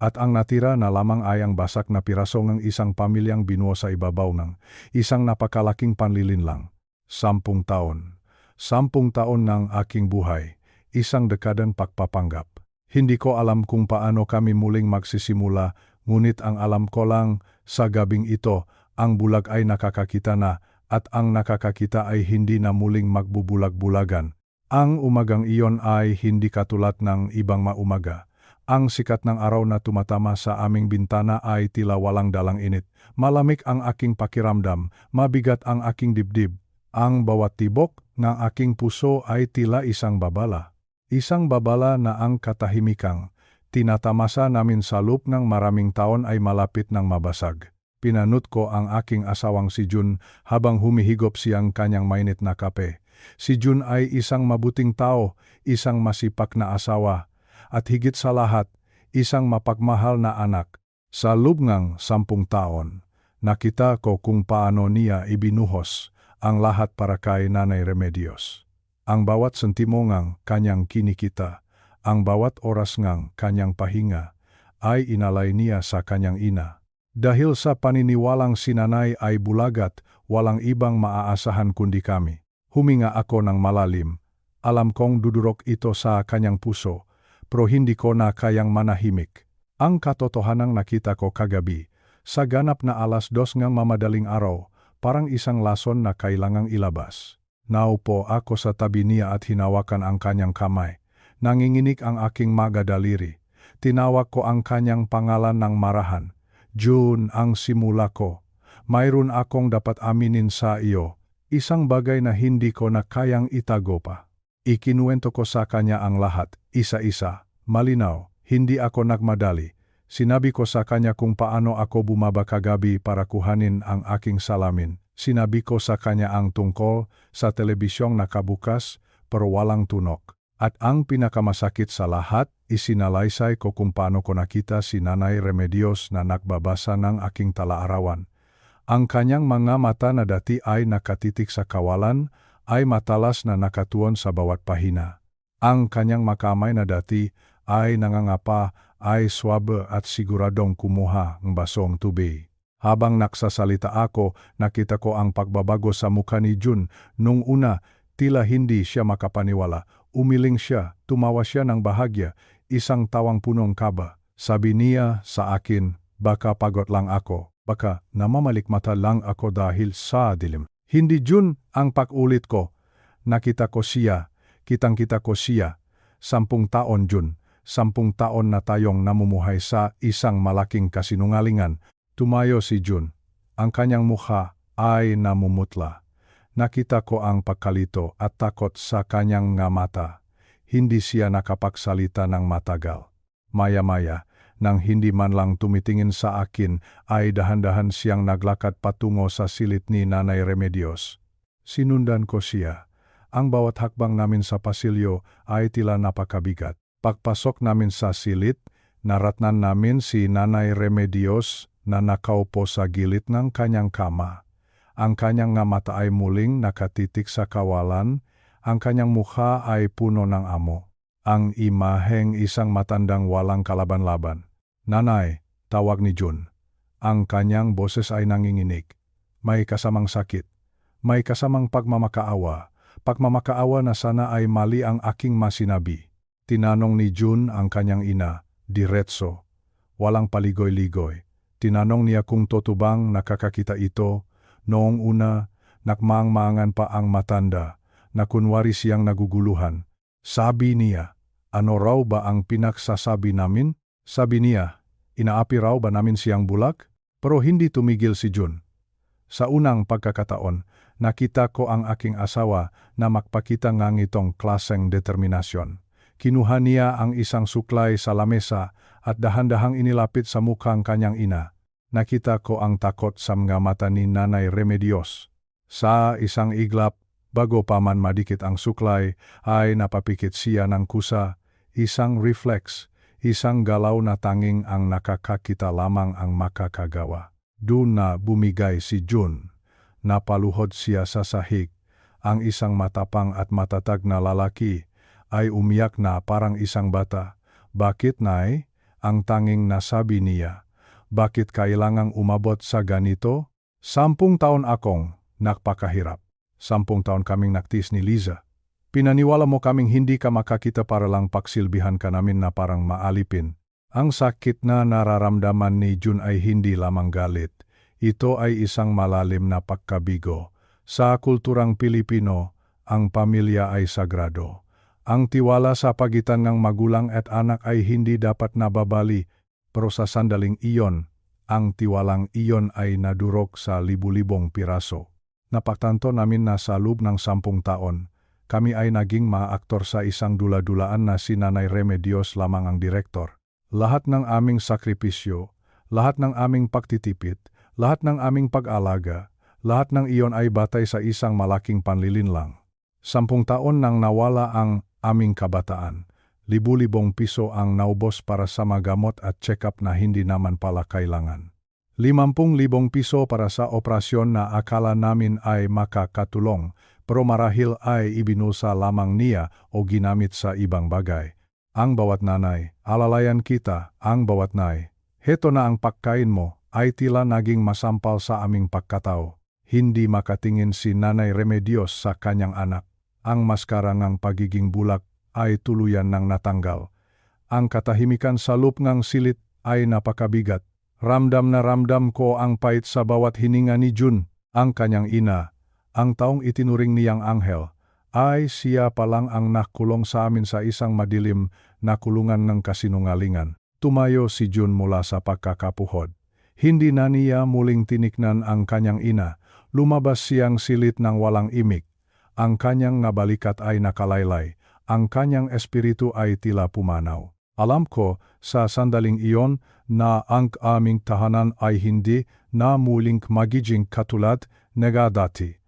At ang natira na lamang ay ang basak na piraso ng isang pamilyang binuo sa ibabaw ng isang napakalaking panlilinlang. 10 taon. 10 taon ng aking buhay. Isang dekadang pagpapanggap. Hindi ko alam kung paano kami muling magsisimula, Ngunit ang alam ko lang, sa gabing ito, ang bulag ay nakakakita na, at ang nakakakita ay hindi na muling magbubulag-bulagan. Ang umagang iyon ay hindi katulad ng ibang maumaga. Ang sikat ng araw na tumatama sa aming bintana ay tila walang dalang init. Malamig ang aking pakiramdam, mabigat ang aking dibdib. Ang bawat tibok ng aking puso ay tila isang babala. Isang babala na ang katahimikang tinatamasa namin sa loob ng maraming taon ay malapit ng mabasag. Pinanut ko ang aking asawang si Jun habang humihigop siyang kanyang mainit na kape. Si Jun ay isang mabuting tao, isang masipak na asawa, at higit sa lahat, isang mapagmahal na anak. Sa loob ng 10 taon, nakita ko kung paano niya ibinuhos ang lahat para kay Nanay Remedios. Ang bawat sentimo ngang kanyang kinikita, ang bawat oras ngang kanyang pahinga, ay inalay niya sa kanyang ina. Dahil sa paniniwalang si Nanay ay bulagat, walang ibang maaasahan kundi kami. Huminga ako ng malalim. Alam kong dudurok ito sa kanyang puso, pero hindi ko na kayang manahimik. Ang katotohanang nakita ko kagabi, sa ganap na 2:00 ng mamadaling araw, parang isang lason na kailangang ilabas. Naupo ako sa tabi niya at hinawakan ang kanyang kamay. Nanginginig ang aking mga daliri. Tinawag ko ang kanyang pangalan ng marahan. June, ang simula ko. Mayroon akong dapat aminin sa iyo. Isang bagay na hindi ko na kayang itago pa. Ikinuwento ko sa kanya ang lahat, isa-isa, malinaw, hindi ako nagmadali. Sinabi ko sa kanya kung paano ako bumaba kagabi para kuhanin ang aking salamin. Sinabi ko sa kanya ang tungkol sa telebisyong nakabukas pero walang tunok. At ang pinakamasakit sa lahat, isinalaysay ko kung paano ko nakita si Nanay Remedios na nagbabasa ng aking talaarawan. Ang kanyang mga mata na dati ay nakatitik sa kawalan ay matalas na nakatuon sa bawat pahina. Ang kanyang makamay na dati ay nangangapa ay swabe at siguradong kumuha ng basong tubig. Habang naksasalita ako, nakita ko ang pagbabago sa mukha ni Jun. Nung una, tila hindi siya makapaniwala. Umiling siya, tumawa siya ng bahagya, isang tawang punong kaba. Sabi niya sa akin, baka pagod lang ako. Baka namamalikmata lang ako dahil sa dilim. Hindi Jun ang pag-ulit ko. Nakita ko siya, kitang-kita ko siya. 10 taon Jun, 10 taon na tayong namumuhay sa isang malaking kasinungalingan. Tumayo si Jun. Ang kanyang mukha ay namumutla. Nakita ko ang pagkalito at takot sa kanyang nga mata. Hindi siya nakapagsalita ng matagal. Maya-maya, nang hindi man lang tumitingin sa akin, ay dahan-dahan siyang naglakad patungo sa silid ni Nanay Remedios. Sinundan ko siya. Ang bawat hakbang namin sa pasilyo ay tila napakabigat. Pagpasok namin sa silid, naratnan namin si Nanay Remedios na nakaupo sa gilid ng kanyang kama. Ang kanyang nga mata ay muling nakatitik sa kawalan, ang kanyang mukha ay puno ng amo. Ang imaheng isang matandang walang kalaban-laban. Nanay, tawag ni Jun. Ang kanyang boses ay nanginginig. May kasamang sakit. May kasamang pagmamakaawa. Pagmamakaawa na sana ay mali ang aking masinabi. Tinanong ni Jun ang kanyang ina, diretso. Walang paligoy-ligoy. Tinanong niya kung totoo nakakakita ito. Noong una, nakmaang-maangan pa ang matanda, na kunwari siyang naguguluhan. Sabi niya, ano raw ba ang pinagsasabi namin? Sabi niya, inaapi raw ba namin siyang bulag? Pero hindi tumigil si Jun. Sa unang pagkakataon, nakita ko ang aking asawa na magpakita ng itong klaseng determinasyon. Kinuha niya ang isang suklay sa lamesa at dahan-dahang inilapit sa mukhang kanyang ina. Nakita ko ang takot sa mga mata ni Nanay Remedios. Sa isang iglap, bago pa man madikit ang suklay, ay napapikit siya ng kusa, isang reflex, isang galaw na tanging ang nakakakita lamang ang makakagawa. Doon na bumigay si Jun. Napaluhod siya sa sahig. Ang isang matapang at matatag na lalaki ay umiyak na parang isang bata. Bakit, Nay? Ang tanging nasabi niya. Bakit kailangang umabot sa ganito? 10 taon akong nakpakahirap. 10 taon kaming naktis ni Liza. Pinaniwala mo kaming hindi ka makakita para lang paksilbihan ka namin na parang maalipin. Ang sakit na nararamdaman ni Jun ay hindi lamang galit. Ito ay isang malalim na pagkabigo. Sa kulturang Pilipino, ang pamilya ay sagrado. Ang tiwala sa pagitan ng magulang at anak ay hindi dapat nababali, pero sa sandaling iyon, ang tiwalang iyon ay nadurog sa libu-libong piraso. Napagtanto namin na sa loob ng 10 taon, kami ay naging mga aktor sa isang dula-dulaan na si Nanay Remedios lamang ang direktor. Lahat ng aming sakripisyo, lahat ng aming pagtitipid, lahat ng aming pag-alaga, lahat ng iyon ay batay sa isang malaking panlilinlang. 10 taon nang nawala ang aming kabataan. Libu-libong piso ang naubos para sa magamot at check-up na hindi naman pala kailangan. 50,000 piso para sa operasyon na akala namin ay makakatulong, pero marahil ay ibinusa lamang niya o ginamit sa ibang bagay. Ang bawat nanay, alalayan kita, ang bawat nay. Heto na ang pagkain mo, ay tila naging masampal sa aming pagkatao. Hindi makatingin si Nanay Remedios sa kanyang anak. Ang maskara ng pagiging bulak ay tuluyan ng natanggal. Ang katahimikan sa loob ng silit ay napakabigat. Ramdam na ramdam ko ang pait sa bawat hininga ni Jun. Ang kanyang ina, ang taong itinuring niyang anghel, ay siya palang ang nakulong sa amin sa isang madilim na kulungan ng kasinungalingan. Tumayo si Jun mula sa pagkakapuhod. Hindi na niya muling tiniknan ang kanyang ina. Lumabas siyang silit ng walang imik. Ang kanyang nabalikat ay nakalaylay. Ang kanyang espiritu ay tila pumanaw. Alam ko sa sandaling iyon na ang aming tahanan ay hindi na muling magiging katulad nega dati.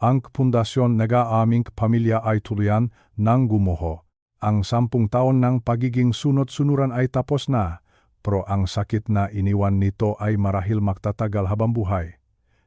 Ang pundasyon nega aming pamilya ay tuluyan ng gumuho. Ang 10 taon ng pagiging sunod-sunuran ay tapos na, pero ang sakit na iniwan nito ay marahil magtatagal habang buhay.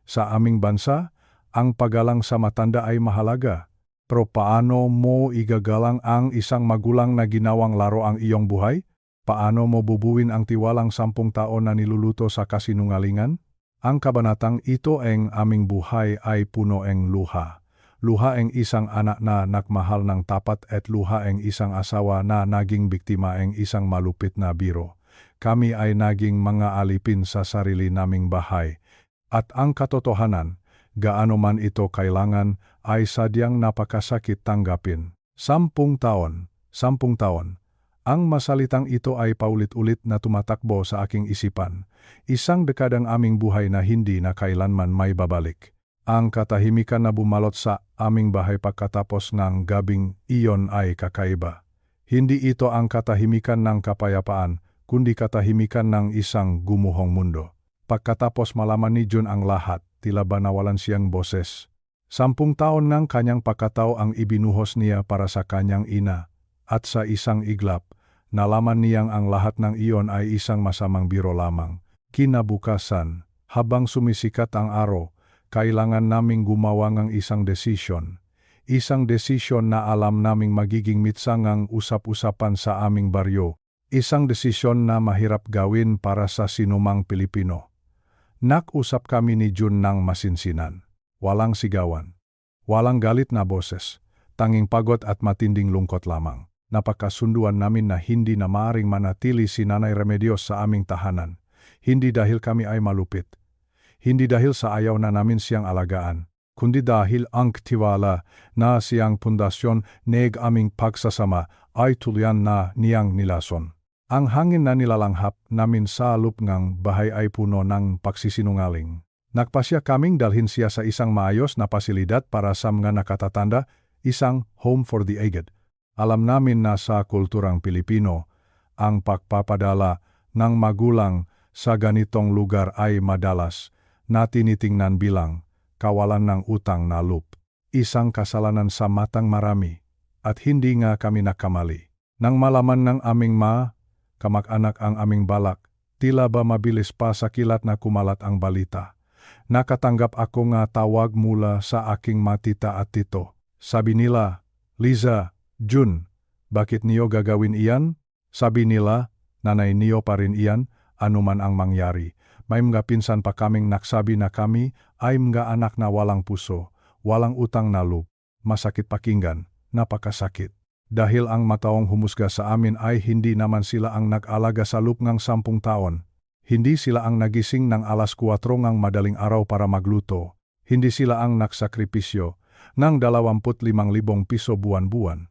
Sa aming bansa, ang paggalang sa matanda ay mahalaga. Pero paano mo igagalang ang isang magulang na ginawang laro ang iyong buhay? Paano mo bubuin ang tiwalang 10 taon na niluluto sa kasinungalingan? Ang kabanatang ito ang aming buhay ay puno ng luha. Luha ang isang anak na nagmahal ng tapat at luha ang isang asawa na naging biktima ng isang malupit na biro. Kami ay naging mga alipin sa sarili naming bahay. At ang katotohanan, gaano man ito kailangan, ay sadyang napakasakit tanggapin. 10 taon, 10 taon. Ang masalitang ito ay paulit-ulit na tumatakbo sa aking isipan. Isang dekadang aming buhay na hindi na kailanman may babalik. Ang katahimikan na bumalot sa aming bahay pagkatapos ng gabing iyon ay kakaiba. Hindi ito ang katahimikan ng kapayapaan, kundi katahimikan ng isang gumuhong mundo. Pagkatapos malaman ni Jun ang lahat, tila ba nawalan siyang boses. 10 taon ng kanyang pagkatao ang ibinuhos niya para sa kanyang ina, at sa isang iglap, nalaman niyang ang lahat ng iyon ay isang masamang biro lamang. Kinabukasan, habang sumisikat ang araw, kailangan naming gumawa ng isang desisyon. Isang desisyon na alam naming magiging mitsangang usap-usapan sa aming baryo. Isang desisyon na mahirap gawin para sa sinumang Pilipino. Nag-usap kami ni Jun ng masinsinan. Walang sigawan. Walang galit na boses. Tanging pagod at matinding lungkot lamang. Napakasunduan namin na hindi na maaaring manatili si Nanay Remedios sa aming tahanan. Hindi dahil kami ay malupit. Hindi dahil sa ayaw na namin siyang alagaan. Kundi dahil ang tiwala na siyang pundasyon neg aming pagsasama ay tuluyan na niyang nilason. Ang hangin na nilalanghap namin sa loob ng bahay ay puno ng pagsisinungaling. Nagpasya kaming dalhin siya sa isang maayos na pasilidad para sa mga nakatatanda, isang home for the aged. Alam namin na sa kulturang Pilipino, ang pagpapadala ng magulang sa ganitong lugar ay madalas na tinitingnan bilang kawalan ng utang na loob. Isang kasalanan sa matang marami, at hindi nga kami nakamali. Nang malaman ng aming kamag-anak ang aming balak, tila ba mabilis pa sa kilat na kumalat ang balita. Nakatanggap ako nga tawag mula sa aking matita at tito. Sabi nila, Liza, Jun, bakit niyo gagawin iyan? Sabi nila, nanay niyo pa rin iyan, anuman ang mangyari. May mga pinsan pa kaming nagsabi na kami ay mga anak na walang puso, walang utang na loob. Masakit pakinggan, napakasakit. Dahil ang mataong humusga sa amin ay hindi naman sila ang nag-alaga sa loob ng 10 taon. Hindi sila ang nagising ng alas 4 ng madaling araw para magluto. Hindi sila ang nagsakripisyo ng 25,000 piso buwan-buwan.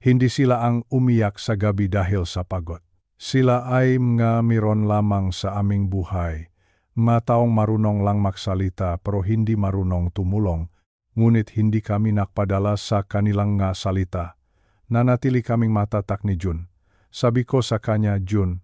Hindi sila ang umiyak sa gabi dahil sa pagod. Sila ay mga miron lamang sa aming buhay. Mga taong marunong lang magsalita pero hindi marunong tumulong. Ngunit hindi kami nakpadala sa kanilang nga salita. Nanatili kaming matatak ni Jun. Sabi ko sa kanya, Jun,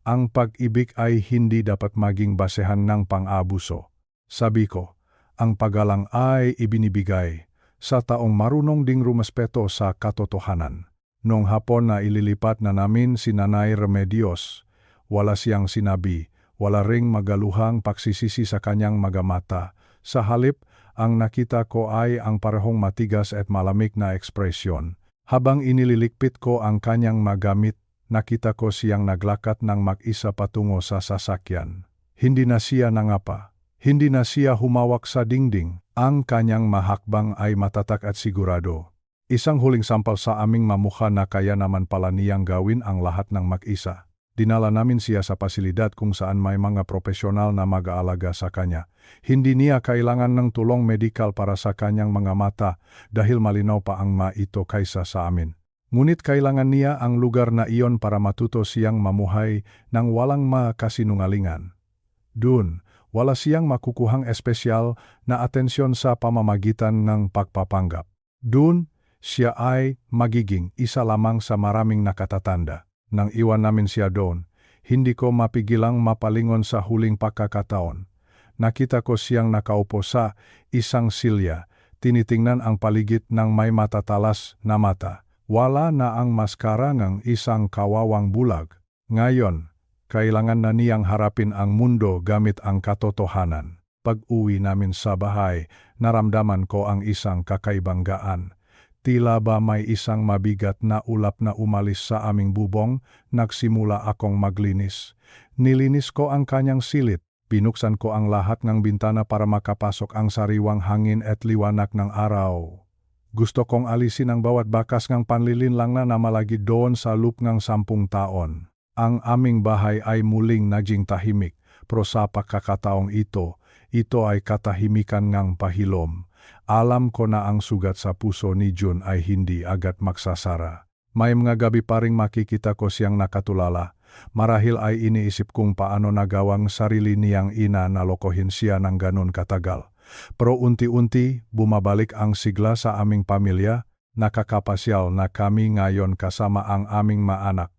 ang pag-ibig ay hindi dapat maging basehan ng pang-abuso. Sabi ko, ang paggalang ay ibinibigay sa taong marunong ding rumaspeto sa katotohanan. Noong hapon na ililipat na namin si Nanay Remedios, wala siyang sinabi, wala ring magaluhang pagsisisi sa kanyang magamata. Sa halip, ang nakita ko ay ang parehong matigas at malamig na ekspresyon. Habang inililikpit ko ang kanyang magamit, nakita ko siyang naglakad ng mag-isa patungo sa sasakyan. Hindi na siya nangapa. Hindi na siya humawak sa dingding. Ang kanyang mahakbang ay matatak at sigurado. Isang huling sampal sa aming mamukha na kaya naman pala niyang gawin ang lahat ng mag-isa. Dinala namin siya sa pasilidad kung saan may mga profesional na mag-aalaga sa kanya. Hindi niya kailangan ng tulong medikal para sa kanyang mga mata dahil malinaw pa ang ito kaysa sa amin. Ngunit kailangan niya ang lugar na iyon para matuto siyang mamuhay ng walang makasinungalingan. Doon, wala siyang makukuhang espesyal na atensyon sa pamamagitan ng pagpapanggap. Doon, siya ay magiging isa lamang sa maraming nakatatanda. Nang iwan namin siya doon, hindi ko mapigilang mapalingon sa huling pagkakataon. Nakita ko siyang nakaupo sa isang silya, tinitingnan ang paligid ng may matatalas na mata. Wala na ang maskara ng isang kawawang bulag. Ngayon, kailangan na niyang harapin ang mundo gamit ang katotohanan. Pag-uwi namin sa bahay, naramdaman ko ang isang kakaibang gaan. Tila ba may isang mabigat na ulap na umalis sa aming bubong, nagsimula akong maglinis. Nilinis ko ang kanyang silid, binuksan ko ang lahat ng bintana para makapasok ang sariwang hangin at liwanag ng araw. Gusto kong alisin ang bawat bakas ng panlilinlang na namalagi doon sa loob ng 10 taon. Ang aming bahay ay muling naging tahimik, pero sa pagkakataong ito ay katahimikan ng pahilom. Alam ko na ang sugat sa puso ni Jun ay hindi agad magsasara. May mga gabi pa ring makikita ko siyang nakatulala. Marahil ay iniisip kung paano nagawang sarili niyang ina na lokohin siya ng ganun katagal. Pero unti-unti bumabalik ang sigla sa aming pamilya, nakakapasyal na kami ngayon kasama ang aming maanak.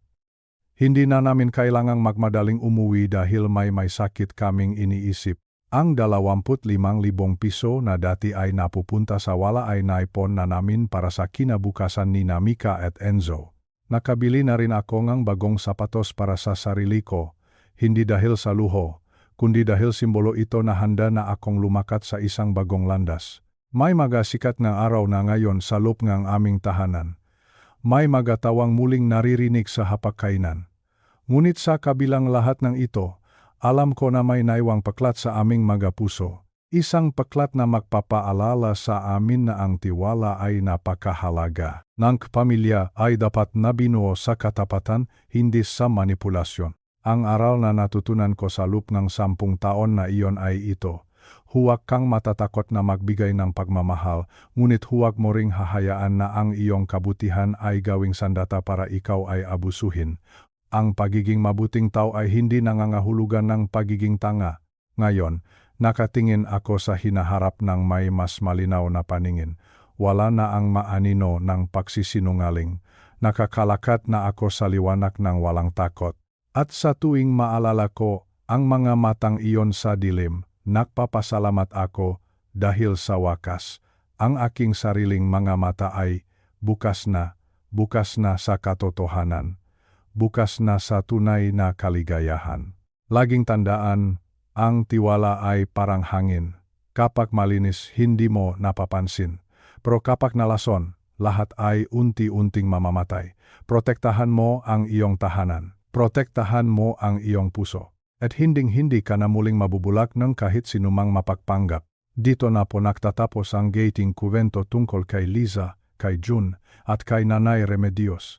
Hindi na namin kailangang magmadaling umuwi dahil may sakit kaming iniisip. Ang 25,000 piso na dati ay napupunta sa wala ay naipon na namin para sa kinabukasan ni Mika at Enzo. Nakabili na rin ako ng bagong sapatos para sa sarili ko, hindi dahil sa luho, kundi dahil simbolo ito na handa na akong lumakat sa isang bagong landas. May magasikat na araw na ngayon sa loob ng aming tahanan. May magatawang muling naririnig sa hapagkainan. Ngunit sa kabilang lahat ng ito, alam ko na may naiwang paklat sa aming mga puso. Isang paklat na magpapaalala sa amin na ang tiwala ay napakahalaga. Ng pamilya ay dapat nabinuo sa katapatan, hindi sa manipulasyon. Ang aral na natutunan ko sa loob ng 10 taon na iyon ay ito. Huwag kang matatakot na magbigay ng pagmamahal, ngunit huwag mo ring hahayaan na ang iyong kabutihan ay gawing sandata para ikaw ay abusuhin. Ang pagiging mabuting tao ay hindi nangangahulugan ng pagiging tanga. Ngayon, nakatingin ako sa hinaharap ng may mas malinaw na paningin. Wala na ang maanino ng pagsisinungaling. Nakakalakat na ako sa liwanag ng walang takot. At sa tuwing maalala ko ang mga matang iyon sa dilim, nagpapasalamat ako dahil sa wakas, ang aking sariling mga mata ay bukas na sa katotohanan. Bukas na sa tunay na kaligayahan. Laging tandaan, ang tiwala ay parang hangin. Kapag malinis, hindi mo napapansin. Pero kapag nalason, lahat ay unti-unting mamamatay. Protektahan mo ang iyong tahanan. Protektahan mo ang iyong puso. At hinding-hindi ka na muling mabubulak ng kahit sinumang mapagpanggap. Dito na po nagtatapos ang gating kuwento tungkol kay Liza, kay June, at kay Nanay Remedios.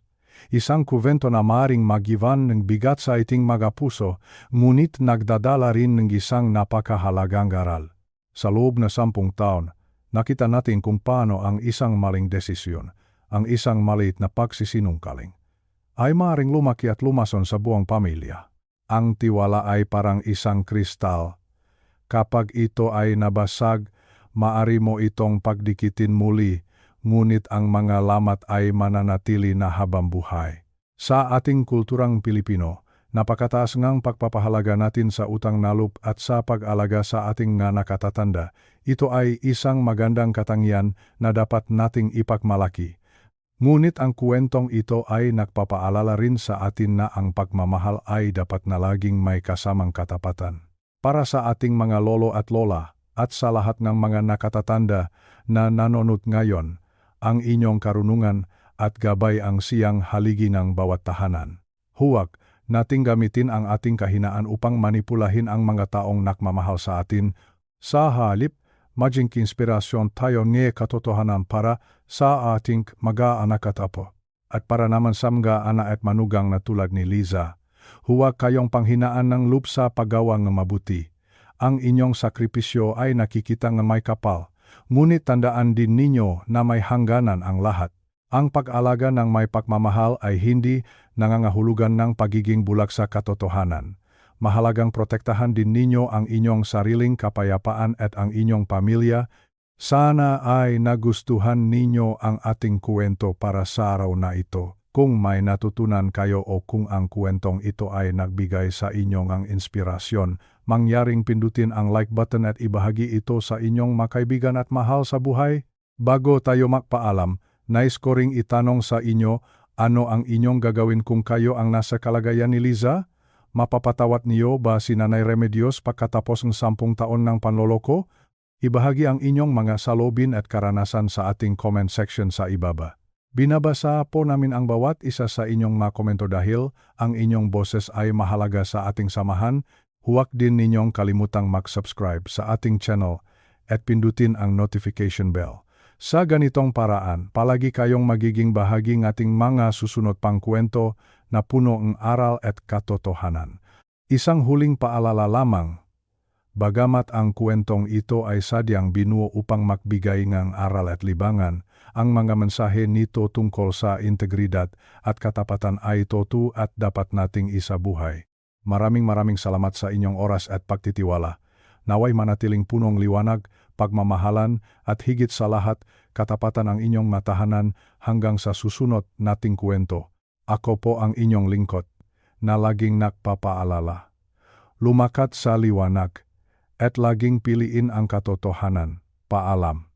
Isang kuwento na maaring magivan ng bigat sa ating mga puso, ngunit nagdadala rin ng isang napakahalagang aral. Sa loob na 10 taon, nakita natin kung paano ang isang maling desisyon, ang isang maliit na pagsisinunggaling, ay maaring lumaki at lumason sa buong pamilya. Ang tiwala ay parang isang kristal. Kapag ito ay nabasag, maari mo itong pagdikitin muli, ngunit ang mga lamat ay mananatili na habang buhay. Sa ating kulturang Pilipino, napakataas ngang pagpapahalaga natin sa utang na loob at sa pag-alaga sa ating mga nakatatanda. Ito ay isang magandang katangian na dapat nating ipagmalaki. Ngunit ang kwentong ito ay nagpapaalala rin sa atin na ang pagmamahal ay dapat na laging may kasamang katapatan. Para sa ating mga lolo at lola, at sa lahat ng mga nakatatanda na nanonood ngayon, ang inyong karunungan at gabay ang siyang haligi ng bawat tahanan. Huwag nating gamitin ang ating kahinaan upang manipulahin ang mga taong nakmamahal sa atin. Sa halip, maging inspirasyon tayo ng katotohanan para sa ating mag-aanak at apo. At para naman sa mga anak at manugang na tulad ni Liza, huwag kayong panghinaan ng loob sa paggawa ng mabuti. Ang inyong sakripisyo ay nakikita ng may kapal, ngunit tandaan din ninyo na may hangganan ang lahat. Ang pag-alaga ng may pagmamahal ay hindi nangangahulugan ng pagiging bulag sa katotohanan. Mahalagang protektahan din ninyo ang inyong sariling kapayapaan at ang inyong pamilya. Sana ay nagustuhan ninyo ang ating kwento para sa araw na ito. Kung may natutunan kayo o kung ang kwentong ito ay nagbigay sa inyong ang inspirasyon, mangyaring pindutin ang like button at ibahagi ito sa inyong makaibigan at mahal sa buhay. Bago tayo magpaalam, nais ko ring itanong sa inyo, ano ang inyong gagawin kung kayo ang nasa kalagayan ni Liza? Mapapatawad niyo ba si Nanay Remedios pagkatapos ng 10 taon ng panloloko? Ibahagi ang inyong mga salobin at karanasan sa ating comment section sa ibaba. Binabasa po namin ang bawat isa sa inyong mga komento dahil ang inyong boses ay mahalaga sa ating samahan. Huwag din ninyong kalimutang mag-subscribe sa ating channel at pindutin ang notification bell. Sa ganitong paraan, palagi kayong magiging bahagi ng ating mga susunod pang kwento na puno ng aral at katotohanan. Isang huling paalala lamang, bagamat ang kwentong ito ay sadyang binuo upang magbigay ng aral at libangan, ang mga mensahe nito tungkol sa integridad at katapatan ay totoo at dapat nating isabuhay. Maraming salamat sa inyong oras at pagtitiwala. Naway manatiling punong liwanag, pagmamahalan at higit sa lahat, katapatan ang inyong matahanan hanggang sa susunod nating kwento. Ako po ang inyong lingkod, na laging nagpapaalala. Lumakat sa liwanag, at laging piliin ang katotohanan. Paalam.